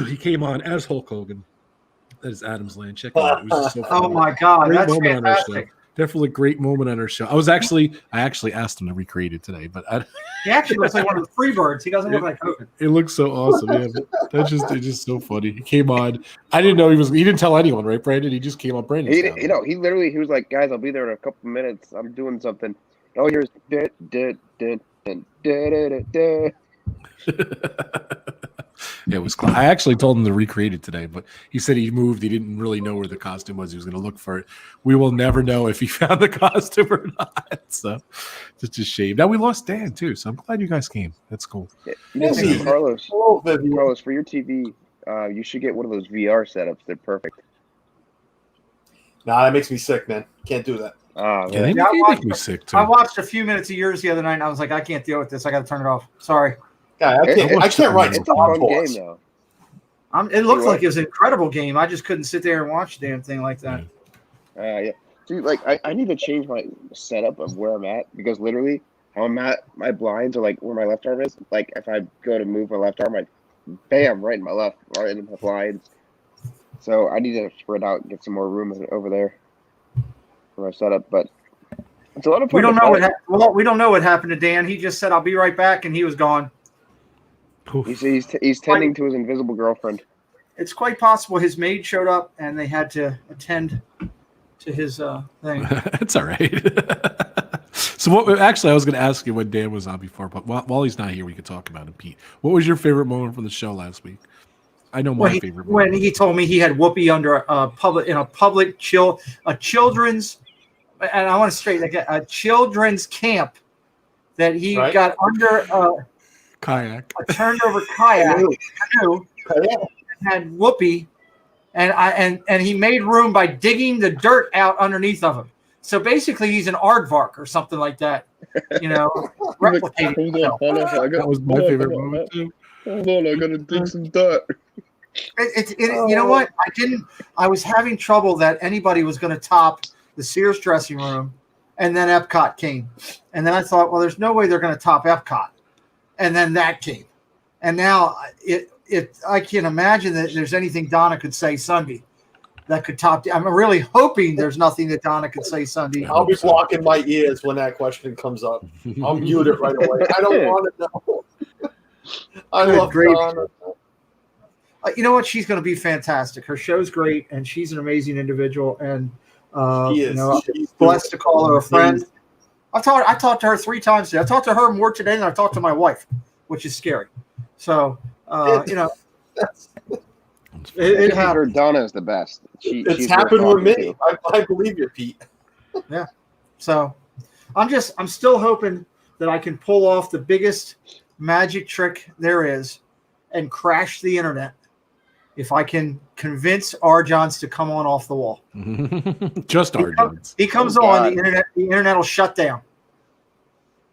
He came on as Hulk Hogan. That is Adam's Land. Check it out. It was just so funny. Oh my God, Great that's moment fantastic. Definitely a great moment on our show. I actually asked him to recreate it today, but He actually looks like one of the Freebirds. He doesn't look like Hogan. It looks so awesome. Yeah, it's just so funny. He came on. I didn't know he didn't tell anyone, right, Brandon? He just came on Brandon. He was like, guys, I'll be there in a couple minutes. I'm doing something. Oh, here's It was. I actually told him to recreate it today, but he said he moved. He didn't really know where the costume was. He was going to look for it. We will never know if he found the costume or not. So it's a shame. Now we lost Dan too, so I'm glad you guys came. That's cool. Yeah, Carlos, for your TV, you should get one of those VR setups. They're perfect. Nah, that makes me sick, man. Can't do that. They make me sick too. I watched a few minutes of yours the other night, and I was like, I can't deal with this. I got to turn it off. Sorry. Yeah, I can't write. It's a fun game, though. It looked like it was an incredible game. I just couldn't sit there and watch the damn thing like that. Yeah. Dude, like, I need to change my setup of where I'm at, because literally how I'm at, my blinds are like where my left arm is. Like, if I go to move my left arm, bam, right in my left, right in my blinds. So I need to spread out and get some more room over there for my setup. But it's a lot of fun. We don't know what happened to Dan. He just said, "I'll be right back," and he was gone. He's tending to his invisible girlfriend. It's quite possible his maid showed up and they had to attend to his thing. It's all right. So actually, I was going to ask you when Dan was on before, but while he's not here, we could talk about it. Pete, what was your favorite moment from the show last week? I know my favorite moment. When he told me he had Whoopi under a children's, and I want to straighten again, a children's camp that he got under kayak, a turned over kayak canoe, had Whoopi, and he made room by digging the dirt out underneath of him. So basically, he's an aardvark or something like that, replicating himself. That was my favorite moment too. Hold on, I gotta dig some dirt. You know what? I was having trouble that anybody was going to top the Sears dressing room, and then Epcot came, and then I thought, well, there's no way they're going to top Epcot. And then that came. And now I can't imagine that there's anything Donna could say Sunday that could top. I'm really hoping there's nothing that Donna could say Sunday. I'll be blocking my ears when that question comes up. I'll mute it right away. I don't want to know. I love Donna. You know what? She's going to be fantastic. Her show's great, and she's an amazing individual. And I'm blessed to call her a friend. I talked to her 3 times today. I talked to her more today than I talked to my wife, which is scary. So, it happened. Donna is the best. It's happened with me. I believe you, Pete. Yeah. So, I'm still hoping that I can pull off the biggest magic trick there is and crash the internet. If I can convince R. Johns to come on off the wall. Just R. Johns. He comes on, the internet will shut down.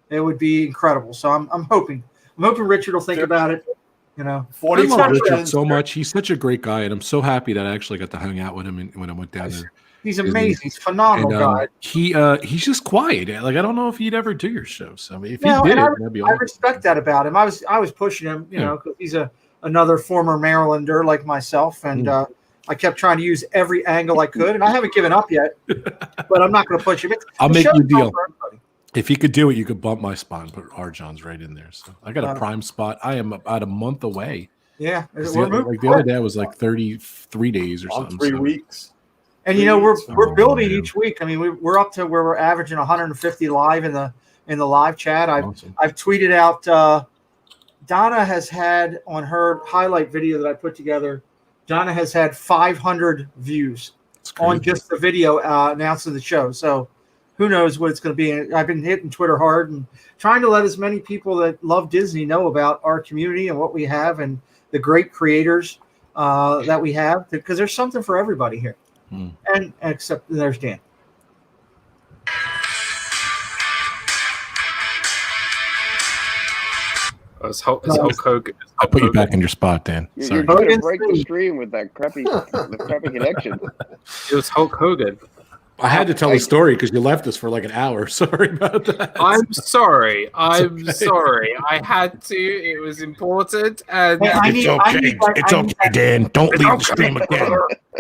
It would be incredible. So I'm hoping Richard will think about it. I love Richard so much. He's such a great guy, and I'm so happy that I actually got to hang out with him when I went down there. He's amazing. He's a phenomenal guy. He's just quiet. Like I don't know if he'd ever do your show. So I mean, if he did, that'd be awesome. I respect that about him. I was pushing him, you know, because he's another former Marylander like myself, and I kept trying to use every angle I could, and I haven't given up yet. But I'm not going to push him. I'll make you a deal. If he could do it, you could bump my spot and put Arjon's right in there. So I got a prime spot. I am about a month away. Yeah, the other day was like 33 days or something. 3 weeks. And you know we're building each week. I mean we're up to where we're averaging 150 live in the live chat. I've tweeted out. Donna has had on her highlight video that I put together. Donna has had 500 views on just the video announcing the show. So who knows what it's going to be. I've been hitting Twitter hard and trying to let as many people that love Disney know about our community and what we have and the great creators that we have, because there's something for everybody here. And except there's Dan. It's Hulk Hogan. I'll put you back in your spot, Dan. You're going to break the stream with that crappy connection. It was Hulk Hogan. I had to tell the story because you left us for like an hour. Sorry about that. I'm sorry. Sorry. I had to. It was important. And It's okay, Dan. Don't leave the stream again.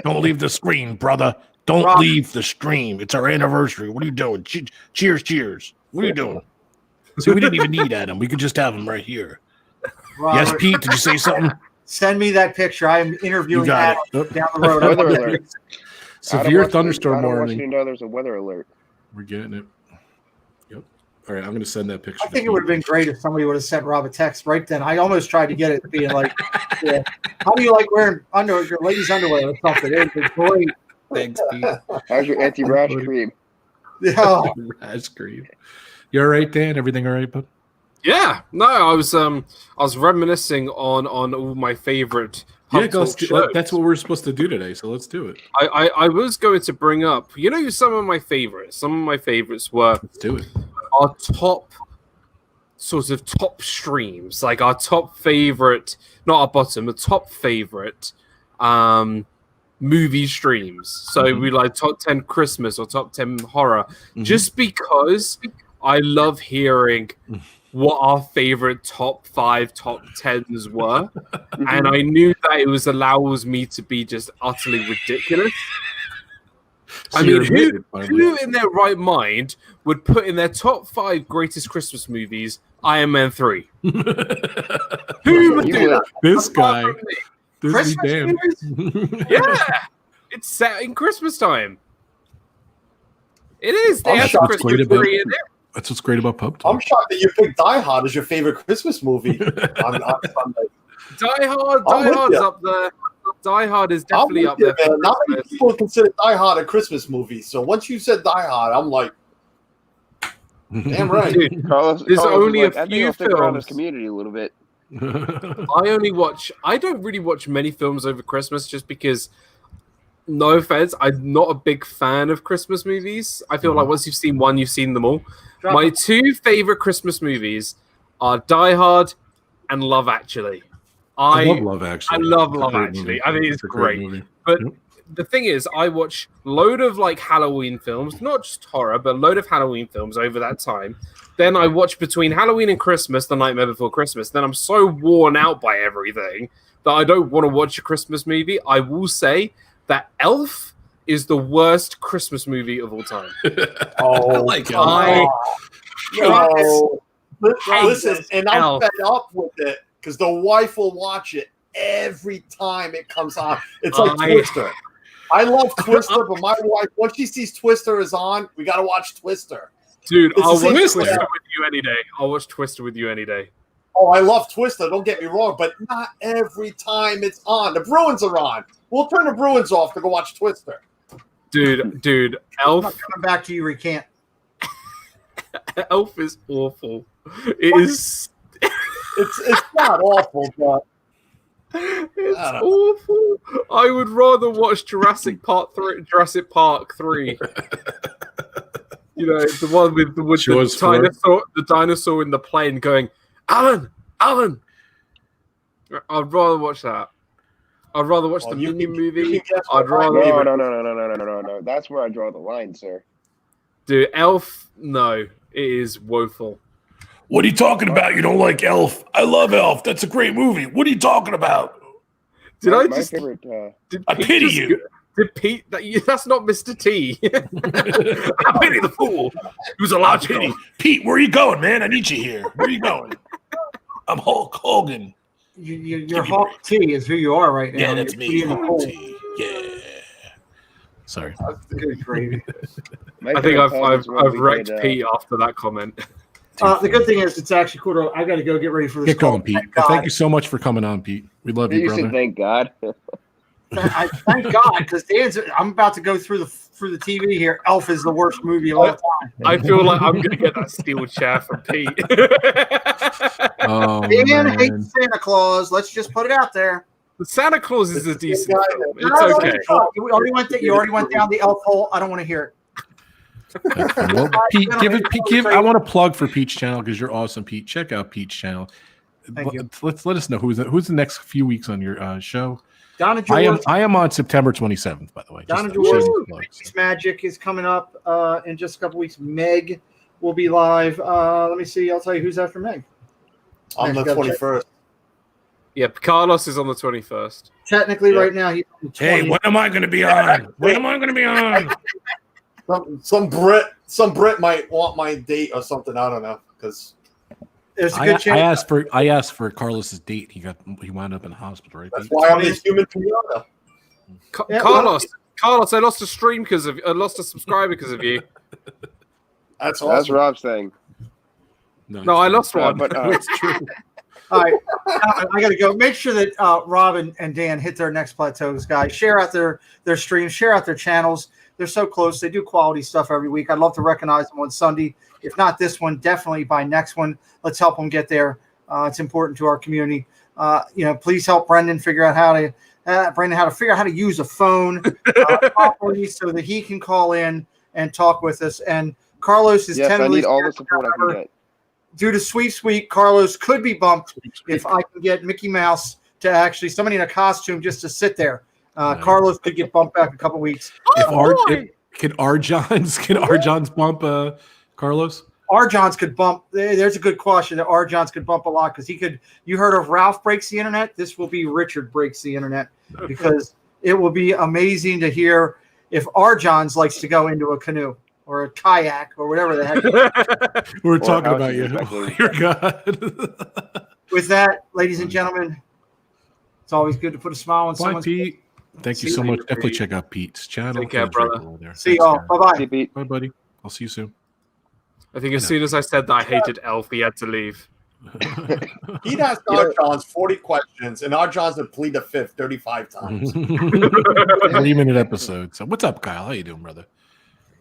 Don't leave the screen, brother. Don't leave the stream. It's our anniversary. What are you doing? Cheers. What are you doing? See, we didn't even need Adam. We could just have him right here. Robert. Yes, Pete, did you say something? Send me that picture. I am interviewing Adam down the road. Weather alert. Severe thunderstorm warning. You know there's a weather alert. We're getting it. Yep. All right, I'm going to send that picture. I think it would have been great if somebody would have sent Rob a text right then. I almost tried to get it being like, how do you like wearing your ladies' underwear or something? It was great. Thanks, Pete. How's your anti-rash cream? Yeah. Rash cream. You all right, Dan? Everything all right, bud? Yeah. No, I was reminiscing on all my favorite. That's what we're supposed to do today, so let's do it. I was going to bring up, some of my favorites. Some of my favorites were let's do it. Our top streams, like our top favorite, not our bottom, the top favorite movie streams. So we like top 10 Christmas or top 10 horror, just because I love hearing what our favorite top 5, top 10s were. And I knew that it allows me to be just utterly ridiculous. So I mean, who in their right mind would put in their top 5 greatest Christmas movies Iron Man 3? Who would do that? This guy. Christmas movies? Yeah. It's set in Christmas time. It is. They have Christmas tree in there. That's what's great about Pub Talk. I'm shocked that you picked Die Hard as your favorite Christmas movie on Sunday. Die Hard's up there. Die Hard is definitely up there. Not many people consider Die Hard a Christmas movie. So once you said Die Hard, I'm like, damn right. Dude, Carlos, only like, a few films. Around this community a little bit. I don't really watch many films over Christmas just because, no offense, I'm not a big fan of Christmas movies. I feel like once you've seen one, you've seen them all. My 2 favorite Christmas movies are Die Hard and Love Actually. I love Love Actually. I love Love Actually. I think it's great. But the thing is, I watch a load of like Halloween films, not just horror, but a load of Halloween films over that time. Then I watch between Halloween and Christmas, The Nightmare Before Christmas. Then I'm so worn out by everything that I don't want to watch a Christmas movie. I will say that Elf is the worst Christmas movie of all time. I like Elf. Listen, and I'm fed up with it because the wife will watch it every time it comes on. It's like Twister. I love Twister, but my wife, once she sees Twister is on, we got to watch Twister. Dude, I'll watch Twister with you any day. I'll watch Twister with you any day. Oh, I love Twister. Don't get me wrong, but not every time it's on. The Bruins are on. We'll turn the Bruins off to go watch Twister. Dude, Elf. I'm not coming back to you, recant. Elf is awful. It's not awful, but it's awful. I would rather watch Jurassic Park 3. The one with the dinosaur in the plane going, Alan. I'd rather watch that. I'd rather watch the Minion movie. I'd rather. No. That's where I draw the line, sir. Dude, Elf, no, it is woeful. What are you talking about? You don't like Elf? I love Elf. That's a great movie. What are you talking about? My favorite. I pity you. Did Pete? That's not Mr. T. I pity the fool. He was a large pity. Pete, where are you going, man? I need you here. Where are you going? I'm Hulk Hogan. You're Hulk T is who you are right now. Yeah, that's me. Hulk T. Yeah. Sorry. Good gravy. I think I've wrecked Pete after that comment. The good thing is it's actually cool. I got to go get ready for this. Get going, Pete. Thank you so much for coming on, Pete. We love you, brother. Thank God. Thank God, because I'm about to go through the TV here. Elf is the worst movie of all time. I feel like I'm going to get that steel chair from Pete. Dan hates Santa Claus. Let's just put it out there. The Santa Claus is a decent film. It's okay. You already went down the Elf hole. I don't want to hear it. Well, Pete, I want to plug for Pete's channel because you're awesome, Pete. Check out Pete's channel. Thank you. Let us know who's the next few weeks on your show. Donna Jaworski. I am on September 27th, by the way. Donna Jaworski Magic is coming up in just a couple weeks. Meg will be live. Let me see. I'll tell you who's after Meg. On the 21st. Yeah, Carlos is on the 21st. Technically, right now he's on the 20th. Hey, when am I going to be on? When am I going to be on? Some Brit might want my date or something. I don't know, because there's a good chance. I asked for Carlos's date. He wound up in the hospital, right? That's why I'm the human pinata. Carlos, I lost a stream because of. I lost a subscriber because of you. That's awesome. That's Rob's thing. No, I lost one. But it's true. All right, I got to go. Make sure that Rob and Dan hit their next plateaus, guys. Share out their streams, share out their channels. They're so close. They do quality stuff every week. I'd love to recognize them on Sunday. If not this one, definitely by next one. Let's help them get there. It's important to our community. Please help Brendan figure out how to use a phone properly so that he can call in and talk with us. And Carlos is I need all the support I can get. Due to Sweet, Carlos could be bumped if I can get Mickey Mouse to actually somebody in a costume just to sit there. Carlos could get bumped back a couple weeks. Can Arjons bump Carlos? Arjons could bump. There's a good question that Arjons could bump a lot because he could. You heard of Ralph Breaks the Internet? This will be Richard Breaks the Internet because it will be amazing to hear if Arjons likes to go into a canoe or a kayak or whatever the heck. We're talking about you. Your God. With that, ladies and gentlemen, it's always good to put a smile on someone's face. Pete. Thank you so much. Definitely check out Pete's channel. Take care, brother. See y'all. Bye-bye. See you, Pete. Bye, buddy. I'll see you soon. I think as soon as I said that I hated Elf, he had to leave. He'd ask Arjons 40 questions, and Arjons would plead the fifth 35 times. 3-minute episode. So what's up, Kyle? How you doing, brother?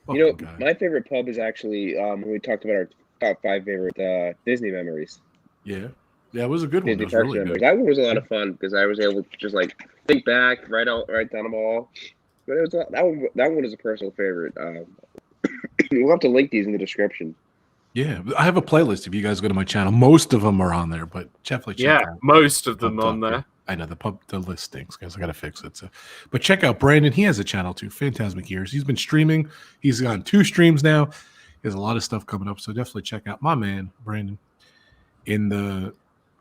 Welcome, my favorite pub is actually when we talked about our top 5 favorite Disney memories. Yeah, it was a good one. Disney Parks memories. That one was a lot of fun because I was able to just like think back, write down them all. But it was that one is a personal favorite. We'll have to link these in the description. Yeah, I have a playlist. If you guys go to my channel, most of them are on there, but definitely check out. Most of them on there. I know the list stinks, guys. I gotta fix it. So, but check out Brandon. He has a channel too. Phantasmic Years. He's been streaming. He's on 2 streams now. He has a lot of stuff coming up. So definitely check out my man Brandon in the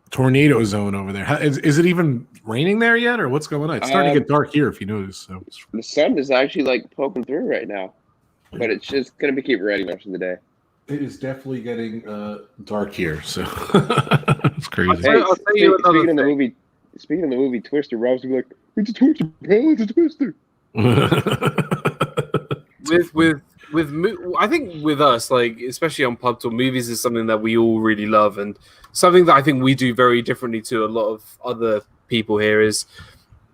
tornado zone over there. Is it even raining there yet, or what's going on? It's starting to get dark here, if you notice. So the sun is actually like poking through right now, but it's just gonna be keep raining most of the day. It is definitely getting dark here, so it's crazy. I'll tell you speaking of the movie Twister, Rob's gonna be like, "It's a Twister, bro! It's a Twister." I think with us, like especially on Pub Talk, movies is something that we all really love, and something that I think we do very differently to a lot of other people here is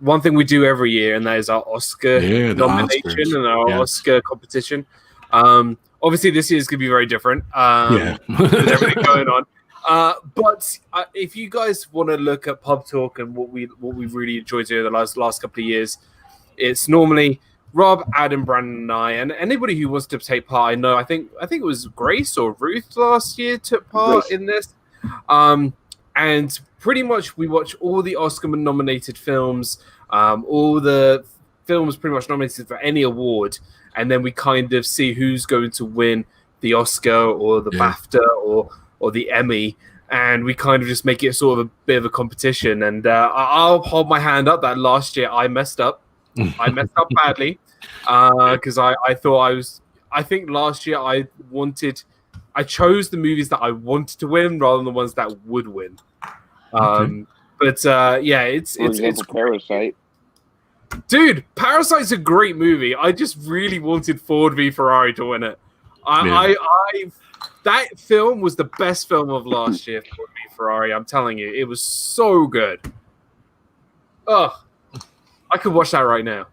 one thing we do every year, and that is our Oscar nomination and our Oscar competition. Obviously, this year is going to be very different with everything going on. But if you guys want to look at Pub Talk and what we really enjoyed doing the last couple of years, it's normally Rob, Adam, Brandon, and I, and anybody who wants to take part. I know. I think it was Grace or Ruth last year took part in this. And pretty much we watch all the Oscar-nominated films, all the films pretty much nominated for any award, and then we kind of see who's going to win the Oscar or the BAFTA or the Emmy, and we kind of just make it sort of a bit of a competition. And I'll hold my hand up that last year I messed up. I messed up badly because I think last year I chose the movies that I wanted to win rather than the ones that would win. But yeah, it's Parasite. Dude, Parasite's a great movie. I just really wanted Ford v Ferrari to win it. That film was the best film of last year, Ford v Ferrari. I'm telling you, it was so good. Ugh, I could watch that right now.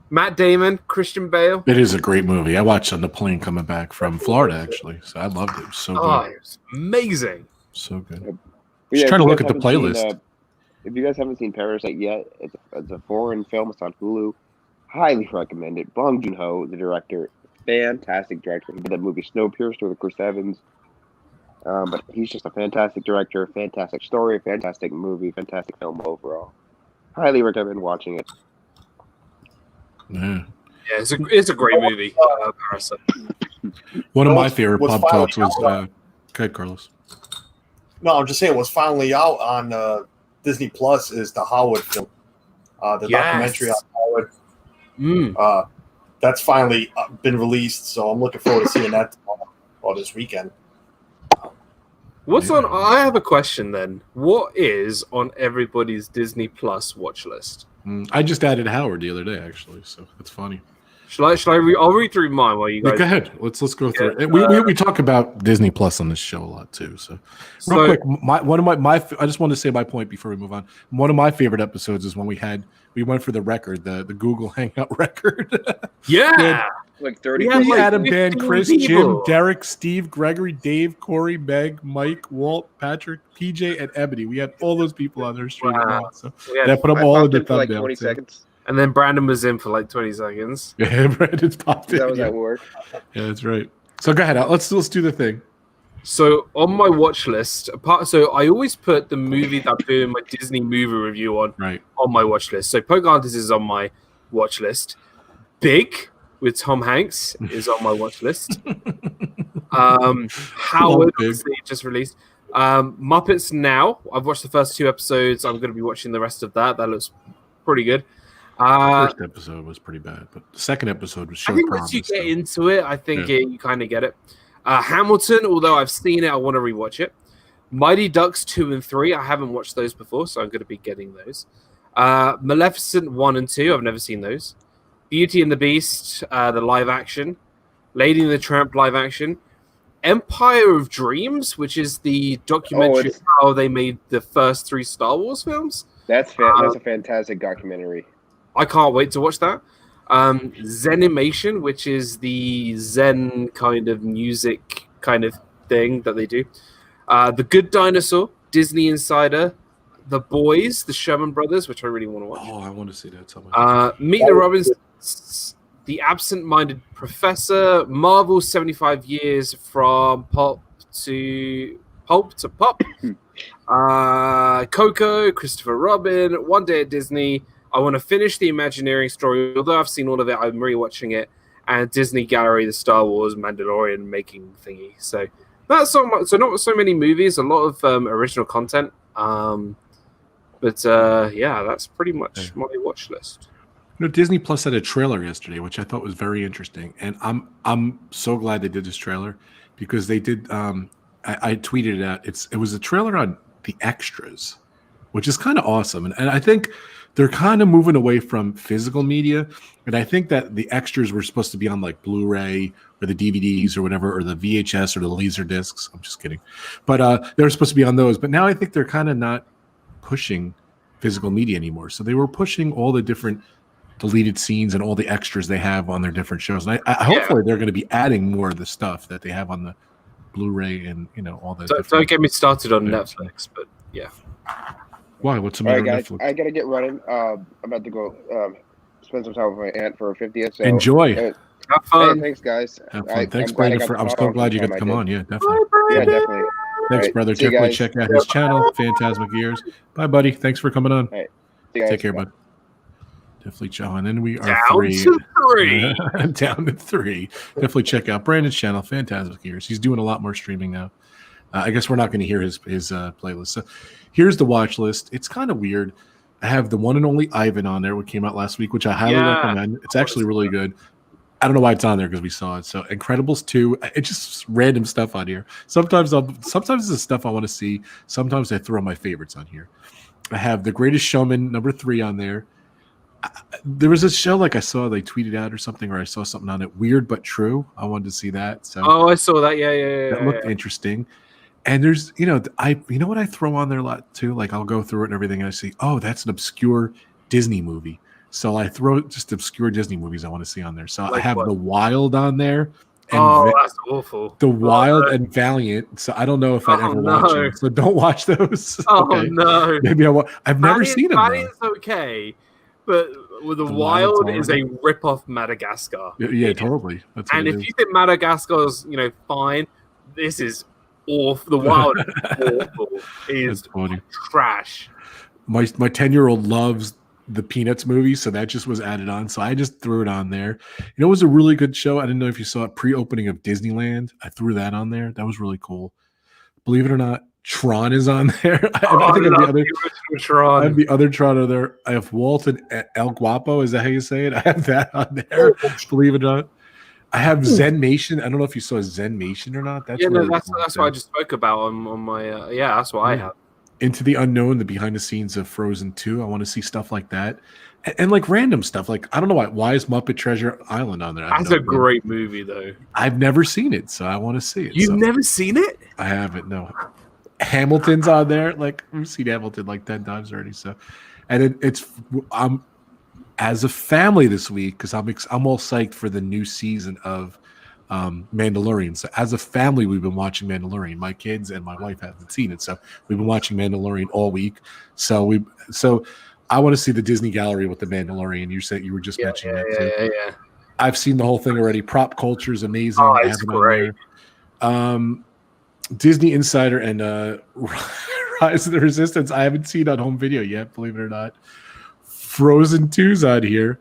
Matt Damon, Christian Bale. It is a great movie. I watched on the plane coming back from Florida, actually. So I loved it. It was so good. It was amazing. So good. Just trying to look at the playlist. If you guys haven't seen Parasite yet, it's a foreign film. It's on Hulu. Highly recommend it. Bong Joon-ho, the director, fantastic director. He did that movie Snowpiercer with Chris Evans. But he's just a fantastic director, fantastic story, fantastic movie, fantastic film overall. Highly recommend watching it. Yeah, it's a great movie. Parasite. One of my favorite pub talks was. Go ahead, Carlos. No, I'm just saying what's finally out on Disney Plus is the Howard film, the documentary on Howard. That's finally been released, so I'm looking forward to seeing that tomorrow or this weekend. What's on? I have a question then. What is on everybody's Disney Plus watch list? I just added Howard the other day, actually, so that's funny. Shall I I'll read through mine while you guys. Go ahead. Let's go through it. We talk about Disney Plus on this show a lot too. So real quick, I just want to say my point before we move on. One of my favorite episodes is when we went for the record, the Google Hangout record. Yeah. Like 30. Adam, Dan, Chris, people. Jim, Derek, Steve, Gregory, Dave, Corey, Meg, Mike, Walt, Patrick, PJ, and Ebony. We had all those people on their stream. Wow. So I put them all in the thumbnail. Like 20 seconds. And then Brandon was in for like 20 seconds. Yeah, Brandon's popped in. That was at work. Yeah, that's right. So go ahead. Let's do the thing. So on my watch list, so I always put the movie that I'm doing my Disney movie review on my watch list. So Pocahontas is on my watch list. Big with Tom Hanks is on my watch list. Howard just released. Muppets Now. I've watched the first 2 episodes. I'm going to be watching the rest of that. That looks pretty good. First episode was pretty bad, but the second episode was showing promise. Once you get into it, I think you kind of get it. Hamilton, although I've seen it, I want to rewatch it. Mighty Ducks 2 and 3, I haven't watched those before, so I'm going to be getting those. Maleficent 1 and 2, I've never seen those. Beauty and the Beast, the live action. Lady and the Tramp live action. Empire of Dreams, which is the documentary of how they made the first 3 Star Wars films. That's a fantastic documentary. I can't wait to watch that. Zenimation, which is the Zen kind of music kind of thing that they do. The Good Dinosaur, Disney Insider, The Boys, the Sherman Brothers, which I really want to watch. Oh, I want to see that. Meet the Robinsons, The Absent-Minded Professor, Marvel 75 Years from Pulp to Pop. Coco, Christopher Robin, One Day at Disney. I want to finish the Imagineering story. Although I've seen all of it, I'm rewatching it. And Disney Gallery, the Star Wars Mandalorian making thingy. So that's so much. So not so many movies, a lot of original content. But that's pretty much my watch list. Disney Plus had a trailer yesterday, which I thought was very interesting, and I'm so glad they did this trailer because they did. I tweeted it out. It was a trailer on the extras, which is kind of awesome, and I think they're kind of moving away from physical media, and I think that the extras were supposed to be on like Blu-ray or the DVDs or whatever, or the VHS or the laser discs. I'm just kidding, but they were supposed to be on those. But now I think they're kind of not pushing physical media anymore. So they were pushing all the different deleted scenes and all the extras they have on their different shows. And I hopefully they're going to be adding more of the stuff that they have on the Blu-ray and all the. Don't get me started on Netflix, but yeah. Why? What's the matter with Netflix? I gotta get running. I'm about to go spend some time with my aunt for her 50th. So, enjoy. Have fun. Hey, thanks, guys. Have fun. Thanks, Brandon. I'm so glad you got to come on. Yeah, definitely. Yeah, definitely. Thanks, right. brother. See you Definitely guys. check out his channel, Phantasmic Years. Bye, buddy. Thanks for coming on. All right. See you guys. Take care, Bye. bud. Definitely, Joe. And then we are Down to 3. Down to 3. Definitely check out Brandon's channel, Phantasmic Years. He's doing a lot more streaming now. I guess we're not going to hear his playlist. So here's the watch list. It's kind of weird. I have the one and only Ivan on there, which came out last week, which I highly recommend. It's actually really good. I don't know why it's on there because we saw it. So Incredibles 2, it's just random stuff on here. Sometimes it's the stuff I want to see. Sometimes I throw my favorites on here. I have The Greatest Showman #3 on there. There was a show like I saw they tweeted out or something, or I saw something on it. Weird but True. I wanted to see that. So I saw that. Yeah. That looked interesting. And there's, you know what I throw on there a lot too? Like I'll go through it and everything and I see, oh, that's an obscure Disney movie. So I throw just obscure Disney movies I want to see on there. So Like I have what? The Wild on there. And That's awful. The Wild and Valiant. So I don't know if I'd ever watch them. So don't watch those. No. Maybe I've never seen them. Valiant's okay, but The Wild is a rip-off Madagascar. Yeah, totally. That's and if you think Madagascar's, fine, this is awful. The Wild is trash. My 10-year-old loves the Peanuts movie, so that just was added on. So I just threw it on there. It was a really good show. I didn't know if you saw it, pre-opening of Disneyland. I threw that on there. That was really cool. Believe it or not, Tron is on there. I have the other Tron on there. I have Walt and El Guapo. Is that how you say it? I have that on there. Believe it or not. I have Zenmation. I don't know if you saw Zenmation or not. That's really that's cool what I just spoke about on my. That's what I have. Into the Unknown, the behind the scenes of Frozen 2. I want to see stuff like that. And like random stuff. Like, I don't know why is Muppet Treasure Island on there? That's a great movie, though. I've never seen it, so I want to see it. You've never seen it? I haven't, no. Hamilton's on there. Like, we've seen Hamilton like 10 times already. So, and I'm as a family this week, because I'm all psyched for the new season of Mandalorian. So as a family, we've been watching Mandalorian. My kids and my wife haven't seen it, so we've been watching Mandalorian all week. So I want to see the Disney Gallery with the Mandalorian. You said you were just mentioning that too. Yeah. I've seen the whole thing already. Prop culture is amazing. Oh, it's great. Disney Insider and Rise of the Resistance. I haven't seen on home video yet, believe it or not. Frozen 2's on here.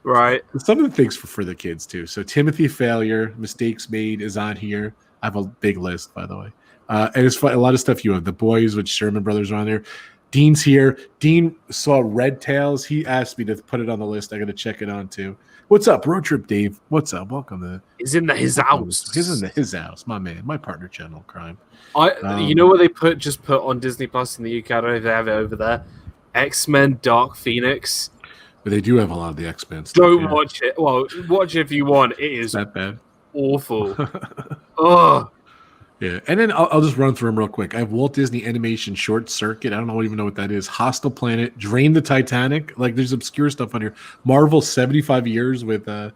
Right. Some of the things for the kids too. So Timothy Failure, Mistakes Made is on here. I have a big list, by the way. And it's fun, a lot of stuff you have. The Boys with Sherman Brothers are on there. Dean's here. Dean saw Red Tails. He asked me to put it on the list. I got to check it on too. What's up, Road Trip Dave? What's up? Welcome to. He's in his house. He's in his house. My man, my partner, Channel Crime. You know what they put on Disney Plus in the UK? I don't know if they have it over there. X-Men Dark Phoenix. But they do have a lot of the X-Men stuff. Don't watch it. Well, watch it if you want. It is that bad. Awful. Oh. Yeah, and then I'll just run through them real quick. I have Walt Disney Animation Short Circuit. I don't even know what that is. Hostile Planet, Drain the Titanic. Like, there's obscure stuff on here. Marvel 75 Years with Stan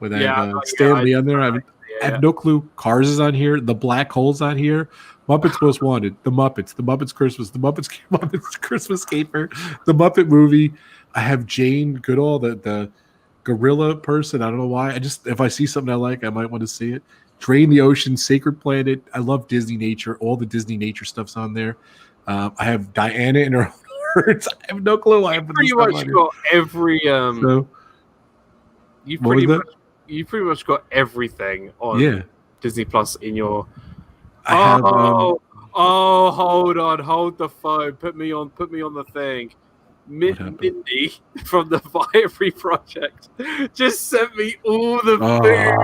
Lee on there. I have no clue. Cars is on here. The Black Hole's on here. Muppets Most Wanted. The Muppets Christmas. The Muppets Christmas Caper. The Muppet Movie. I have Jane Goodall, the gorilla person. I don't know why. If I see something I like, I might want to see it. Drain the Ocean, Sacred Planet. I love Disney Nature. All the Disney Nature stuff's on there. I have Diana in her own words. I have no clue why I put pretty much got every. You pretty much got everything on Disney Plus in your. Hold on, hold the phone. Put me on the thing. Mindy from the Fiery Project just sent me all the food.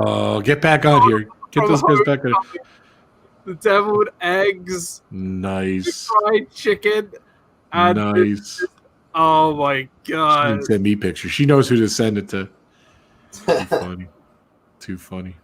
Oh, get back on here. Get those guys back on here. The deviled eggs. Nice. The fried chicken. And nice. Oh my god. She didn't send me pictures. She knows who to send it to. Too funny.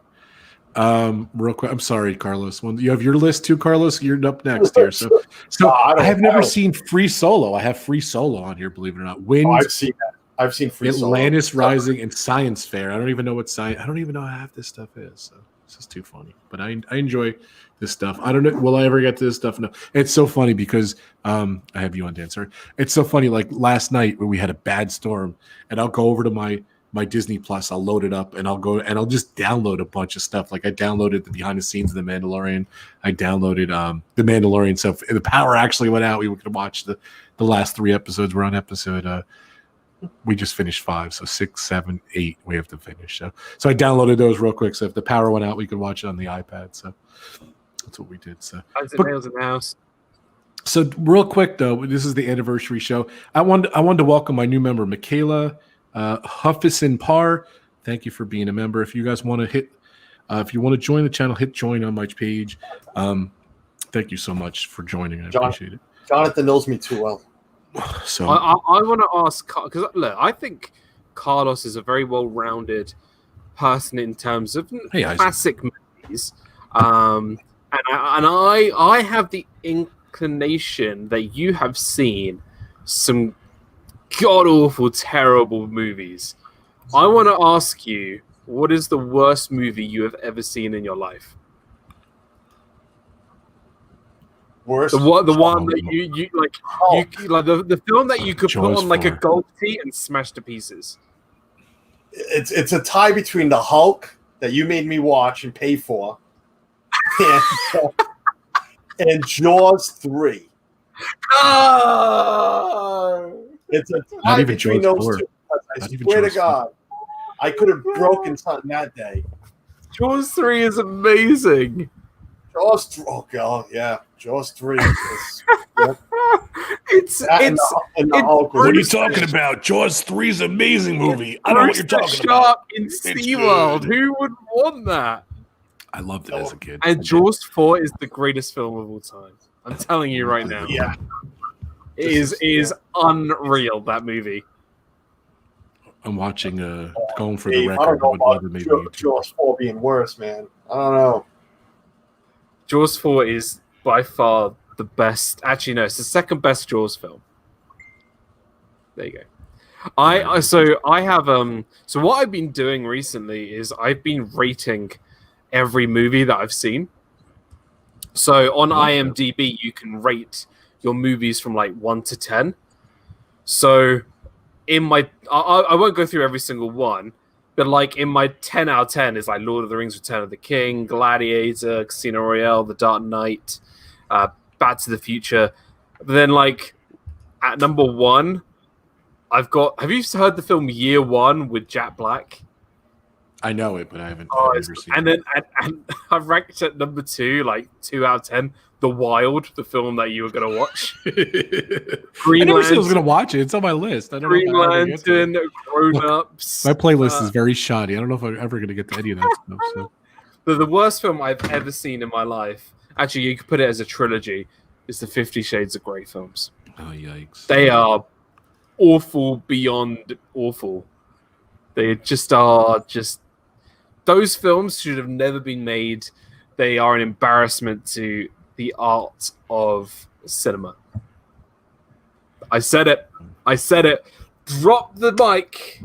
Real quick, I'm sorry, Carlos. When you have your list too, Carlos, you're up next here. So I have never seen Free Solo. I have Free Solo on here, believe it or not. Wind, I've seen that. I've seen Free Solo. Atlantis Rising and Science Fair. I don't even know what I don't even know how half this stuff is. So it's just too funny. But I enjoy this stuff. I don't know. Will I ever get to this stuff? No. It's so funny because I have you on, Dan. Sorry. It's so funny. Like last night when we had a bad storm, and I'll go over to my my Disney Plus, I'll load it up and I'll just download a bunch of stuff. Like I downloaded the behind the scenes of The Mandalorian. I downloaded The Mandalorian. So if the power actually went out, we could watch the last 3 episodes. We're on episode we just finished 5, so 6, 7, 8 we have to finish. So I downloaded those real quick. So if the power went out, we could watch it on the iPad. So that's what we did. So nails in the house. So real quick though, this is the anniversary show. I wanted to welcome my new member, Michaela Hufeisen-Parr. Thank you for being a member. If you guys want to if you want to join the channel, hit join on my page. Thank you so much for joining. I appreciate it. Jonathan knows me too well. So I want to ask, because look, I think Carlos is a very well-rounded person in terms of classic movies, and I have the inclination that you have seen some god-awful, terrible movies. I want to ask you, what is the worst movie you have ever seen in your life? Worst? The one that you like the film that you could put on like a golf tee and smash to pieces. It's a tie between the Hulk that you made me watch and pay for, and Jaws 3. It's a tie between those two. I swear to God, I could have broken something that day. Jaws 3 is amazing. Jaws 3, oh God, yeah, Jaws 3. What are you talking about? Jaws 3 is an amazing movie. I don't know what you're talking about. In SeaWorld. Who would want that? I loved it as a kid. And Jaws 4 is the greatest film of all time. I'm telling you right now. Yeah. It is unreal, that movie. I'm watching going for the record. I don't know about Jaws 4 being worse, man. I don't know. Jaws 4 is by far the best. Actually, no, it's the second best Jaws film. There you go. So what I've been doing recently is I've been rating every movie that I've seen. So on IMDb, you can rate your movies from like 1 to 10. So I won't go through every single one, but like in my 10 out of 10 is like Lord of the Rings, Return of the King, Gladiator, Casino Royale, The Dark Knight, Back to the Future. But then like at number 1, have you heard the film Year One with Jack Black? I know it, but I haven't ever seen it. And I've ranked at number 2, like 2 out of 10, The Wild, the film that you were going to watch. I never said I was going to watch it. It's on my list. I don't Green know Lantern, Grown Ups. My playlist is very shoddy. I don't know if I'm ever going to get to any of that stuff. So. The worst film I've ever seen in my life, actually, you could put it as a trilogy, is the 50 Shades of Grey films. Oh, yikes. They are awful beyond awful. They just are just... Those films should have never been made. They are an embarrassment to the art of cinema. I said it. Drop the mic.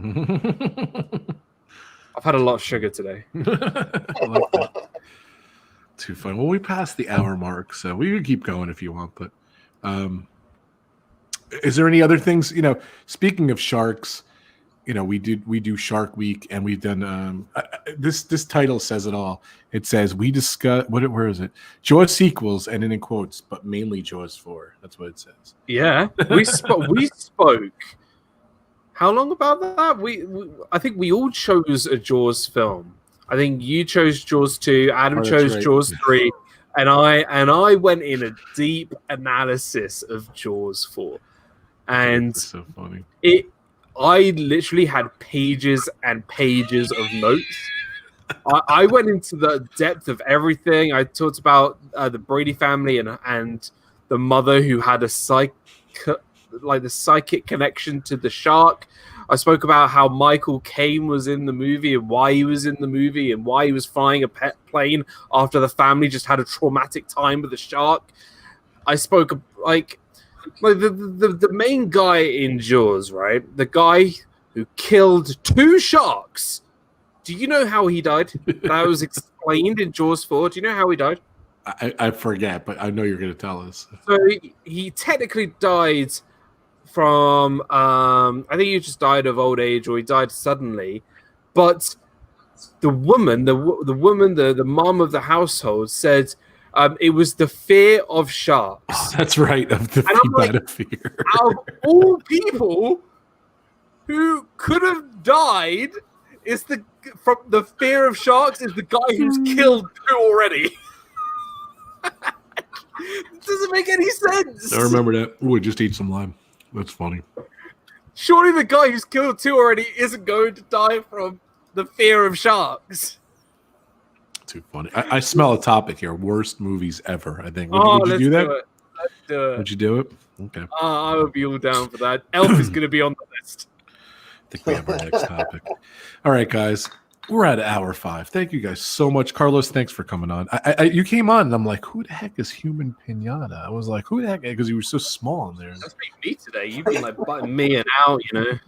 I've had a lot of sugar today. I like that. Too fun. Well, we passed the hour mark, so we can keep going if you want. But is there any other things? Speaking of sharks, we do Shark Week, and we've done this title says it all. It says we discuss where is it? Jaws sequels, and then in quotes, but mainly Jaws 4. That's what it says. Yeah, we spoke. How long about that? I think we all chose a Jaws film. I think you chose Jaws 2, Adam chose right. Jaws 3, and I went in a deep analysis of Jaws 4. And that's so funny. I literally had pages and pages of notes. I went into the depth of everything. I talked about the Brady family and the mother who had the psychic connection to the shark. I spoke about how Michael Caine was in the movie and why he was in the movie and why he was flying a pet plane after the family just had a traumatic time with the shark. I spoke like the main guy in Jaws, right? The guy who killed 2 sharks. Do you know how he died? That was explained in Jaws 4. Do you know how he died? I forget, but I know you're going to tell us. So he technically died from I think he just died of old age or he died suddenly, but the woman, the mom of the household said it was the fear of sharks. Oh, that's right, of the fear. Out of all people who could have died, is from the fear of sharks is the guy who's killed 2 already. It doesn't make any sense. I remember that. Ooh, just eat some lime. That's funny. Surely the guy who's killed 2 already isn't going to die from the fear of sharks. Too funny. I smell a topic here. Worst movies ever, I think. Would you do that? Let's do it. Would you do it? Okay. I would be all down for that. Elf is going to be on the list. I think we have our next topic. All right, guys. We're at hour 5. Thank you guys so much. Carlos, thanks for coming on. You came on, and I'm like, who the heck is Human Pinata? I was like, who the heck? Because you were so small in there. That's me today. You've been like butting me and out, you know.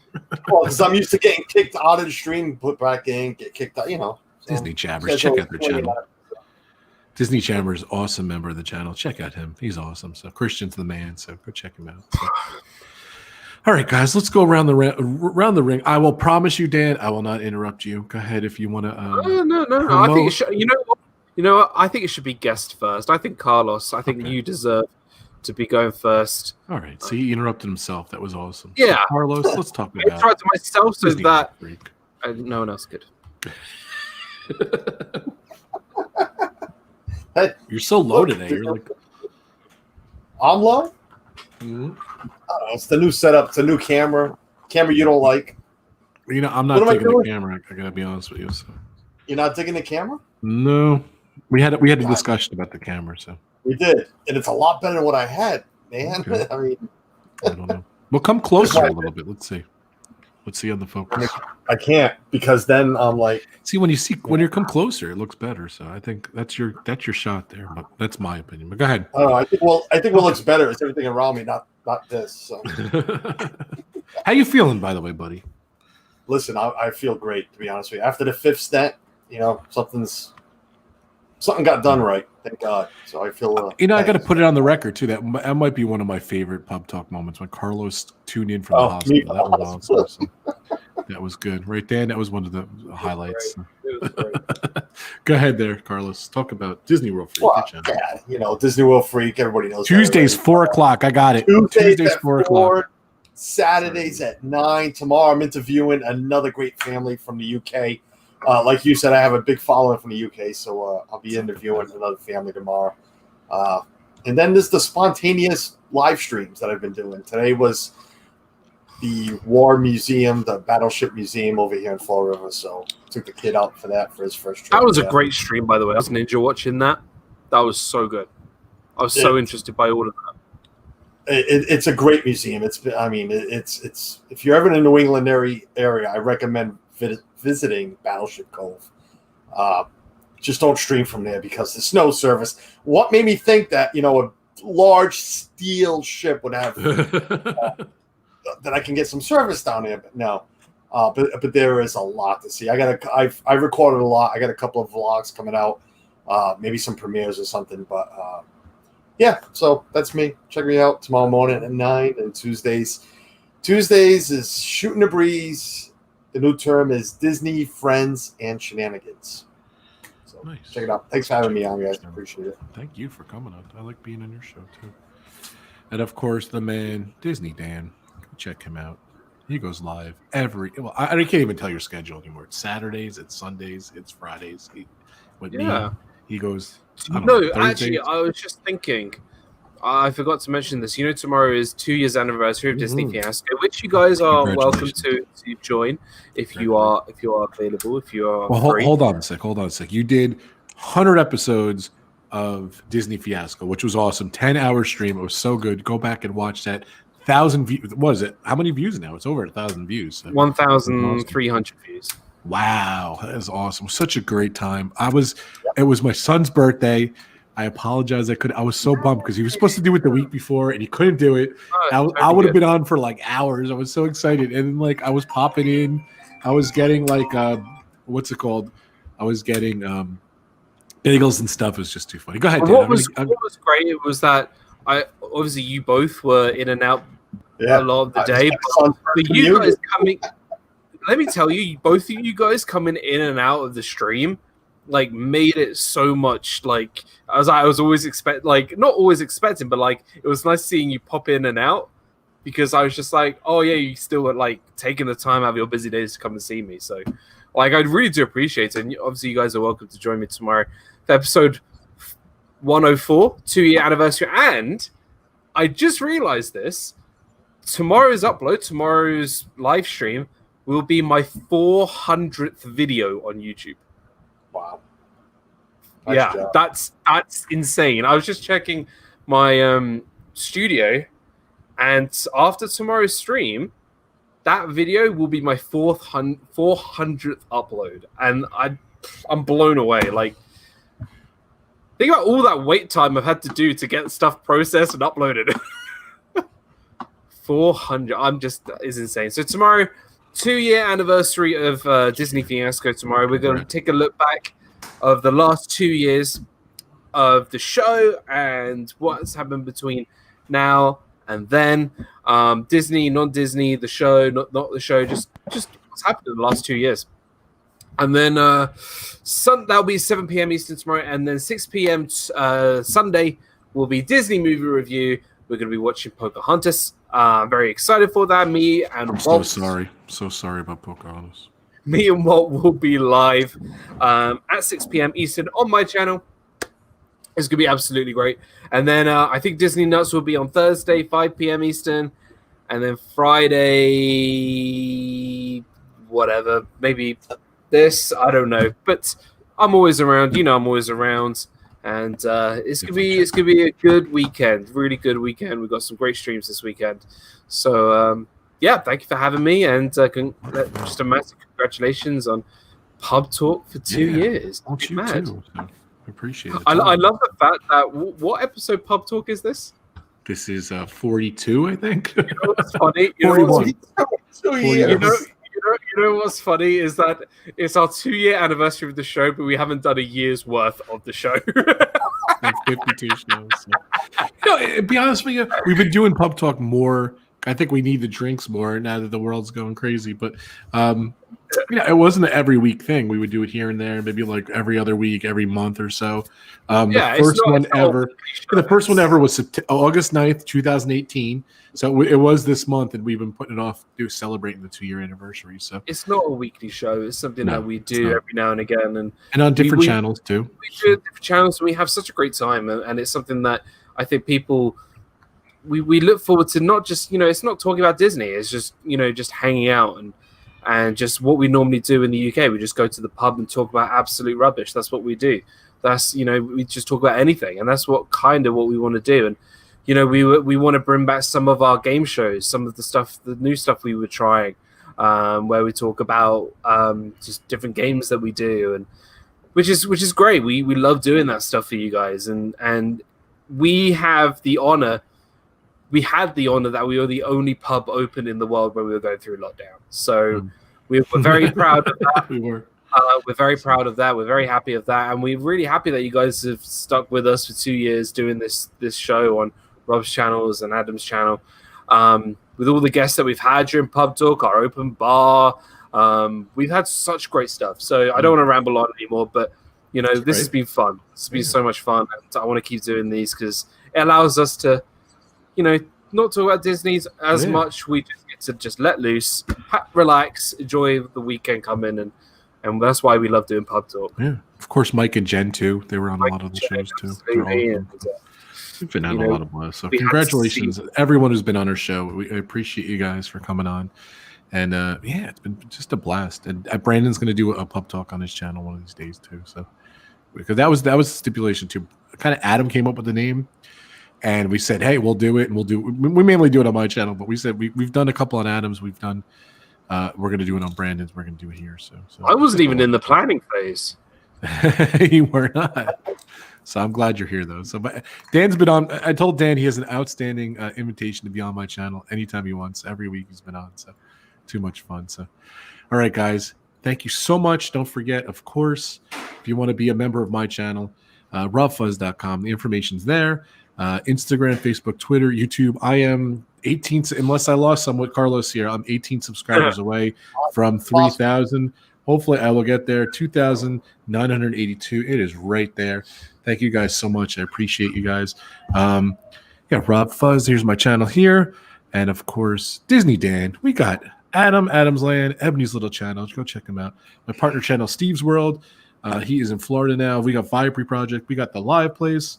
Well, because I'm used to getting kicked out of the stream, put back in, get kicked out, you know. So, Disney Chabbers. Check out their channel. Disney Chabbers, awesome member of the channel. Check out him. He's awesome. So Christian's the man. So go check him out. So. All right, guys, let's go around the ring. I will promise you, Dan, I will not interrupt you. Go ahead if you want to. No. I think it should, you know what? I think it should be guest first. I think Carlos. I think you deserve to be going first. All right. So he interrupted himself. That was awesome. Yeah, so Carlos. Let's talk about. I tried to myself so Disney that no one else could. Hey, you're so low today. You're like, I'm low. Mm-hmm. It's the new setup. It's a new camera. Camera you don't like. You know, I'm not digging the camera. I gotta be honest with you. So. You're not digging the camera? No, we had a discussion about the camera. So we did, and it's a lot better than what I had, man. Okay. I mean, I don't know. Well, come closer a little bit. Let's see. Let's see on the focus. I can't because then I'm like. See when you come closer, it looks better. So I think that's your shot there. But that's my opinion. But go ahead. I don't know. I think what looks better is everything around me, not this. So. How you feeling, by the way, buddy? Listen, I feel great, to be honest with you. After the 5th stent, something got done right. Thank God. So I feel. I got to put it on the record too. That might be one of my favorite pub talk moments when Carlos tuned in from the hospital. That was awesome. That was good, right, Dan? That was one of the highlights. Go ahead, there, Carlos. Talk about Disney World Freak. Well, yeah, Disney World Freak. Everybody knows. Tuesdays 4:00. I got it. Tuesdays 4:00. Saturdays at 9. Tomorrow I'm interviewing another great family from the UK. Like you said, I have a big following from the UK, so I'll be interviewing another family tomorrow. And then there's the spontaneous live streams that I've been doing. Today was the War Museum, the Battleship Museum over here in Fall River, so took the kid out for that for his first trip. That was a great stream, by the way. I was Ninja watching that. That was so good. I was so interested by all of that. It's a great museum. It's if you're ever in the New England area, I recommend visiting Battleship Cove. Just don't stream from there because the snow service. What made me think that a large steel ship would have that I can get some service down there? But no, but there is a lot to see. I recorded a lot. I got a couple of vlogs coming out, maybe some premieres or something. But yeah, so that's me. Check me out tomorrow morning at 9, and Tuesdays is Shooting the Breeze. The new term is Disney, Friends, and Shenanigans. So nice. Check it out. Thanks for having me on, guys. I appreciate it. Thank you for coming on. I like being on your show, too. And, of course, the man, Disney Dan. Check him out. He goes live I can't even tell your schedule anymore. It's Saturdays, it's Sundays, it's Fridays. He goes. Actually, I was just thinking. I forgot to mention this. Tomorrow is 2 years anniversary of Disney Fiasco, which you guys are welcome to join if you are available. If you are free. Hold on a sec. You did 100 episodes of Disney Fiasco, which was awesome. 10-hour stream. It was so good. Go back and watch that. 1,000 views. What is it? How many views now? It's over 1,000 views. So 1,300 views. Wow, that is awesome. Such a great time. It was my son's birthday. I apologize. I was so bummed because he was supposed to do it the week before and he couldn't do it. I would have been on for like hours. I was so excited. And then I was popping in. I was getting what's it called? I was getting bagels and stuff. It was just too funny. Go ahead, Dan. What was great was that obviously you both were in and out a lot of the day. But you guys coming, let me tell you, both of you guys coming in and out of the stream, like made it so much like I was always not always expecting, but like it was nice seeing you pop in and out because I was just like, oh yeah, you still were like taking the time out of your busy days to come and see me. So like I really do appreciate it. And obviously you guys are welcome to join me tomorrow for episode 104, 2-year anniversary. And I just realized this. Tomorrow's live stream will be my 400th video on YouTube. Wow. Nice job. That's insane. I was just checking my studio, and after tomorrow's stream, that video will be my 400th upload, and I'm blown away. Like, think about all that wait time I've had to do to get stuff processed and uploaded. 400. Is insane. So tomorrow, 2-year anniversary of Disney Fiasco. Tomorrow, we're going to take a look back of the last 2 years of the show and what's happened between now and then. Disney, non-Disney, the show, not the show, just what's happened in the last 2 years. And then that'll be 7 p.m. Eastern tomorrow, and then 6 p.m. Sunday will be Disney movie review. We're going to be watching Pocahontas. I'm very excited for that. Me and Walt. So sorry about Pocahontas. Me and Walt will be live at 6 p.m. Eastern on my channel. It's going to be absolutely great. And then I think Disney Nuts will be on Thursday, 5 p.m. Eastern. And then Friday, whatever, maybe this, I don't know. But I'm always around. You know I'm always around. And it's gonna be a good weekend, really good weekend. We've got some great streams this weekend. So yeah, thank you for having me, and just a massive congratulations on Pub Talk for 2 years. Too. So I appreciate it. I love the fact that what episode Pub Talk is this? This is 42, I think. You know what's funny? 41. You know what's funny is that it's our 2-year anniversary of the show, but we haven't done a year's worth of the show. 52 shows. So. To be honest with you, we've been doing Pub Talk more. I think we need the drinks more now that the world's going crazy. But it wasn't an every week thing. We would do it here and there, maybe like every other week, every month or so. The first one ever was August 9th, 2018. So it was this month, and we've been putting it off celebrating the 2-year anniversary. So it's not a weekly show. It's something that we do every now and again, and on different channels too. We do different channels, and we have such a great time, and it's something that I think people we look forward to. Not just it's not talking about Disney. It's just just hanging out and just what we normally do in the UK. We just go to the pub and talk about absolute rubbish. That's what we do. That's we just talk about anything, and that's what we want to do. And we want to bring back some of our game shows, some of the new stuff we were trying, where we talk about just different games that we do, and which is great. We love doing that stuff for you guys, and we have the honor. We had the honor that we were the only pub open in the world when we were going through lockdown. So we're very proud of that. We're very proud of that. We're very happy of that, and we're really happy that you guys have stuck with us for 2 years doing this show on Rob's channels and Adam's channel. With all the guests that we've had during Pub Talk, our open bar, we've had such great stuff. So I don't want to ramble on anymore, but this has been fun. It's been so much fun. And I want to keep doing these because it allows us to, not talk about Disney's as much. We just get to just let loose, relax, enjoy the weekend coming, and that's why we love doing Pub Talk. Yeah, of course, Mike and Jen too. They were on a lot of the shows too. We've been having a lot of bless. So congratulations, everyone who's been on our show. I appreciate you guys for coming on. And it's been just a blast. And Brandon's going to do a Pub Talk on his channel one of these days too. So because that was the stipulation too. Kind of Adam came up with the name, and we said, hey, we'll do it, and we mainly do it on my channel, but we said we've done a couple on Adam's. We've done. We're going to do it on Brandon's. We're going to do it here. So I wasn't even in the planning phase. You were not. So I'm glad you're here, though. So, but Dan's been on. I told Dan he has an outstanding invitation to be on my channel anytime he wants. Every week he's been on. So, too much fun. So, all right, guys. Thank you so much. Don't forget, of course, if you want to be a member of my channel, robfuzz.com. The information's there. Instagram, Facebook, Twitter, YouTube. I am 18, unless I lost some with Carlos here, I'm 18 subscribers away from 3,000. Hopefully I will get there. 2,982. It is right there. Thank you guys so much. I appreciate you guys. Yeah, Rob Fuzz. Here's my channel here. And of course, Disney Dan. We got Adam's Land, Ebony's Little Channel. Go check him out. My partner channel, Steve's World. He is in Florida now. We got Vibri Project. We got The Live Place.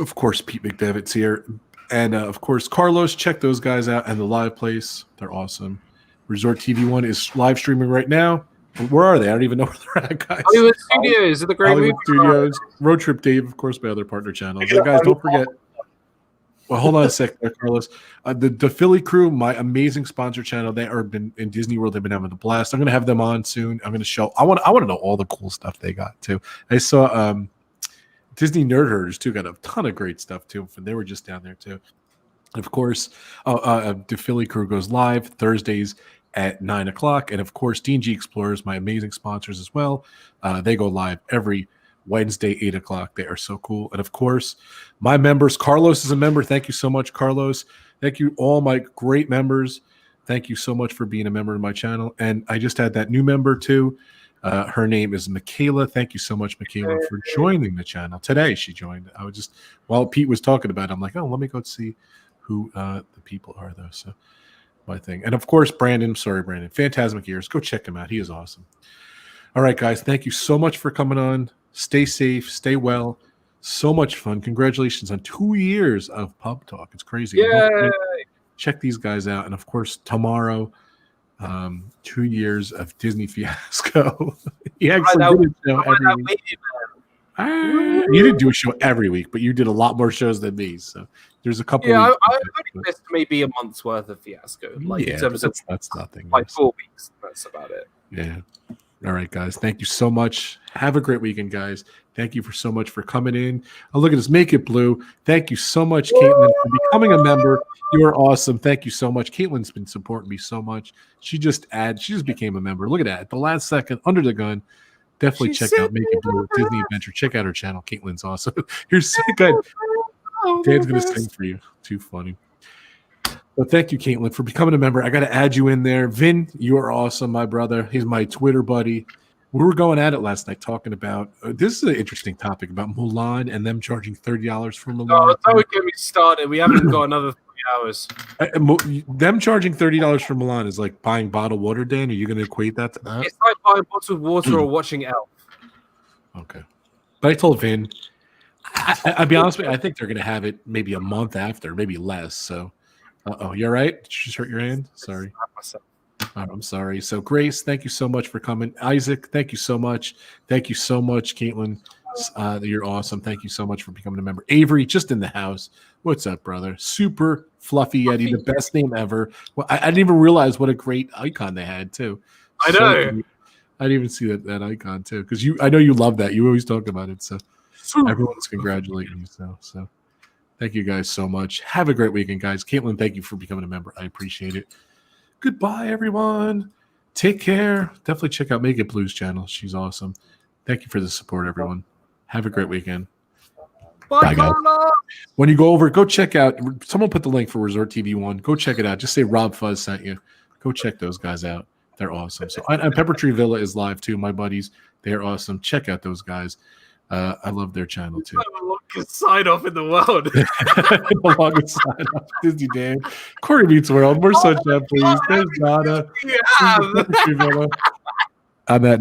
Of course, Pete McDevitt's here. And of course, Carlos. Check those guys out. And The Live Place. They're awesome. Resort TV 1 is live streaming right now. Where are they? I don't even know where they're at, guys. Hollywood Studios. Are the great Hollywood Studios. Road Trip Dave, of course, my other partner channel. So guys, don't forget. Well, hold on a sec there, Carlos. The Philly Crew, my amazing sponsor channel, they are been in Disney World. They've been having a blast. I'm going to have them on soon. I'm going to show. I want to know all the cool stuff they got too. I saw Disney Nerd Herders too. Got a ton of great stuff too. And they were just down there too. And of course, the Philly Crew goes live Thursdays at 9 o'clock. And of course, D&G Explorers, my amazing sponsors as well. They go live every Wednesday, 8 o'clock. They are so cool. And of course, my members, Carlos is a member. Thank you so much, Carlos. Thank you, all my great members. Thank you so much for being a member of my channel. And I just had that new member too. Her name is Michaela. Thank you so much, Michaela, for joining the channel. Today she joined. I was just, while Pete was talking about it, I'm like, oh, let me go see who the people are though. So my thing. And of course, Brandon, Phantasmic Ears. Go check him out. He is awesome. All right, guys. Thank you so much for coming on. Stay safe, stay well. So much fun. Congratulations on 2 years of Pub Talk. It's crazy. Yay! Check these guys out. And of course, tomorrow, 2 years of Disney Fiasco. He actually did a show every week. You didn't do a show every week, but you did a lot more shows than me. So there's a couple. Yeah, I only missed maybe a month's worth of Fiasco. Like yeah, in terms of that's nothing. like 4 weeks. That's about it. Yeah. All right, guys. Thank you so much. Have a great weekend, guys. Thank you so much for coming in. Oh, look at this. Make It Blue. Thank you so much, Caitlin, for becoming a member. You are awesome. Thank you so much. Caitlin's been supporting me so much. She just became a member. Look at that. At the last second, under the gun. Definitely check out Make It Blue Disney Adventure. Check out her channel. Caitlin's awesome. Here's good. Dan's going to sing for you. Too funny. Well, thank you, Caitlin, for becoming a member. I got to add you in there. Vin, you are awesome, my brother. He's my Twitter buddy. We were going at it last night talking about this is an interesting topic about Mulan and them charging $30 for Mulan. Oh, don't get me started. We haven't got another 3 hours. Them charging $30 for Mulan is like buying bottled water, Dan. Are you going to equate that to that? It's like buying bottled water or watching Elf. Okay. But I told Vin, I'll be honest with you, I think they're going to have it maybe a month after, maybe less. So, you're right. Did you just hurt your hand? Sorry. I'm sorry. So, Grace, thank you so much for coming. Isaac, thank you so much. Thank you so much, Caitlin. You're awesome. Thank you so much for becoming a member. Avery, just in the house. What's up, brother? Super Fluffy Yeti, the best name ever. Well, I didn't even realize what a great icon they had, too. I know. I didn't even see that icon, too, because I know you love that. You always talk about it. So, everyone's congratulating you. So thank you guys so much. Have a great weekend, guys. Caitlin, thank you for becoming a member. I appreciate it. Goodbye, everyone. Take care. Definitely check out Make It Blue's channel. She's awesome. Thank you for the support, everyone. Have a great weekend. Bye, guys. When you go over, go check out. Someone put the link for Resort TV 1. Go check it out. Just say Rob Fuzz sent you. Go check those guys out. They're awesome. So, and Pepper Tree Villa is live too. My buddies, they're awesome. Check out those guys. I love their channel too. The longest sign off in the world. The longest sign off. Disney Dan. Corey Meets World. More sunshine, please. There's Donna. On that note.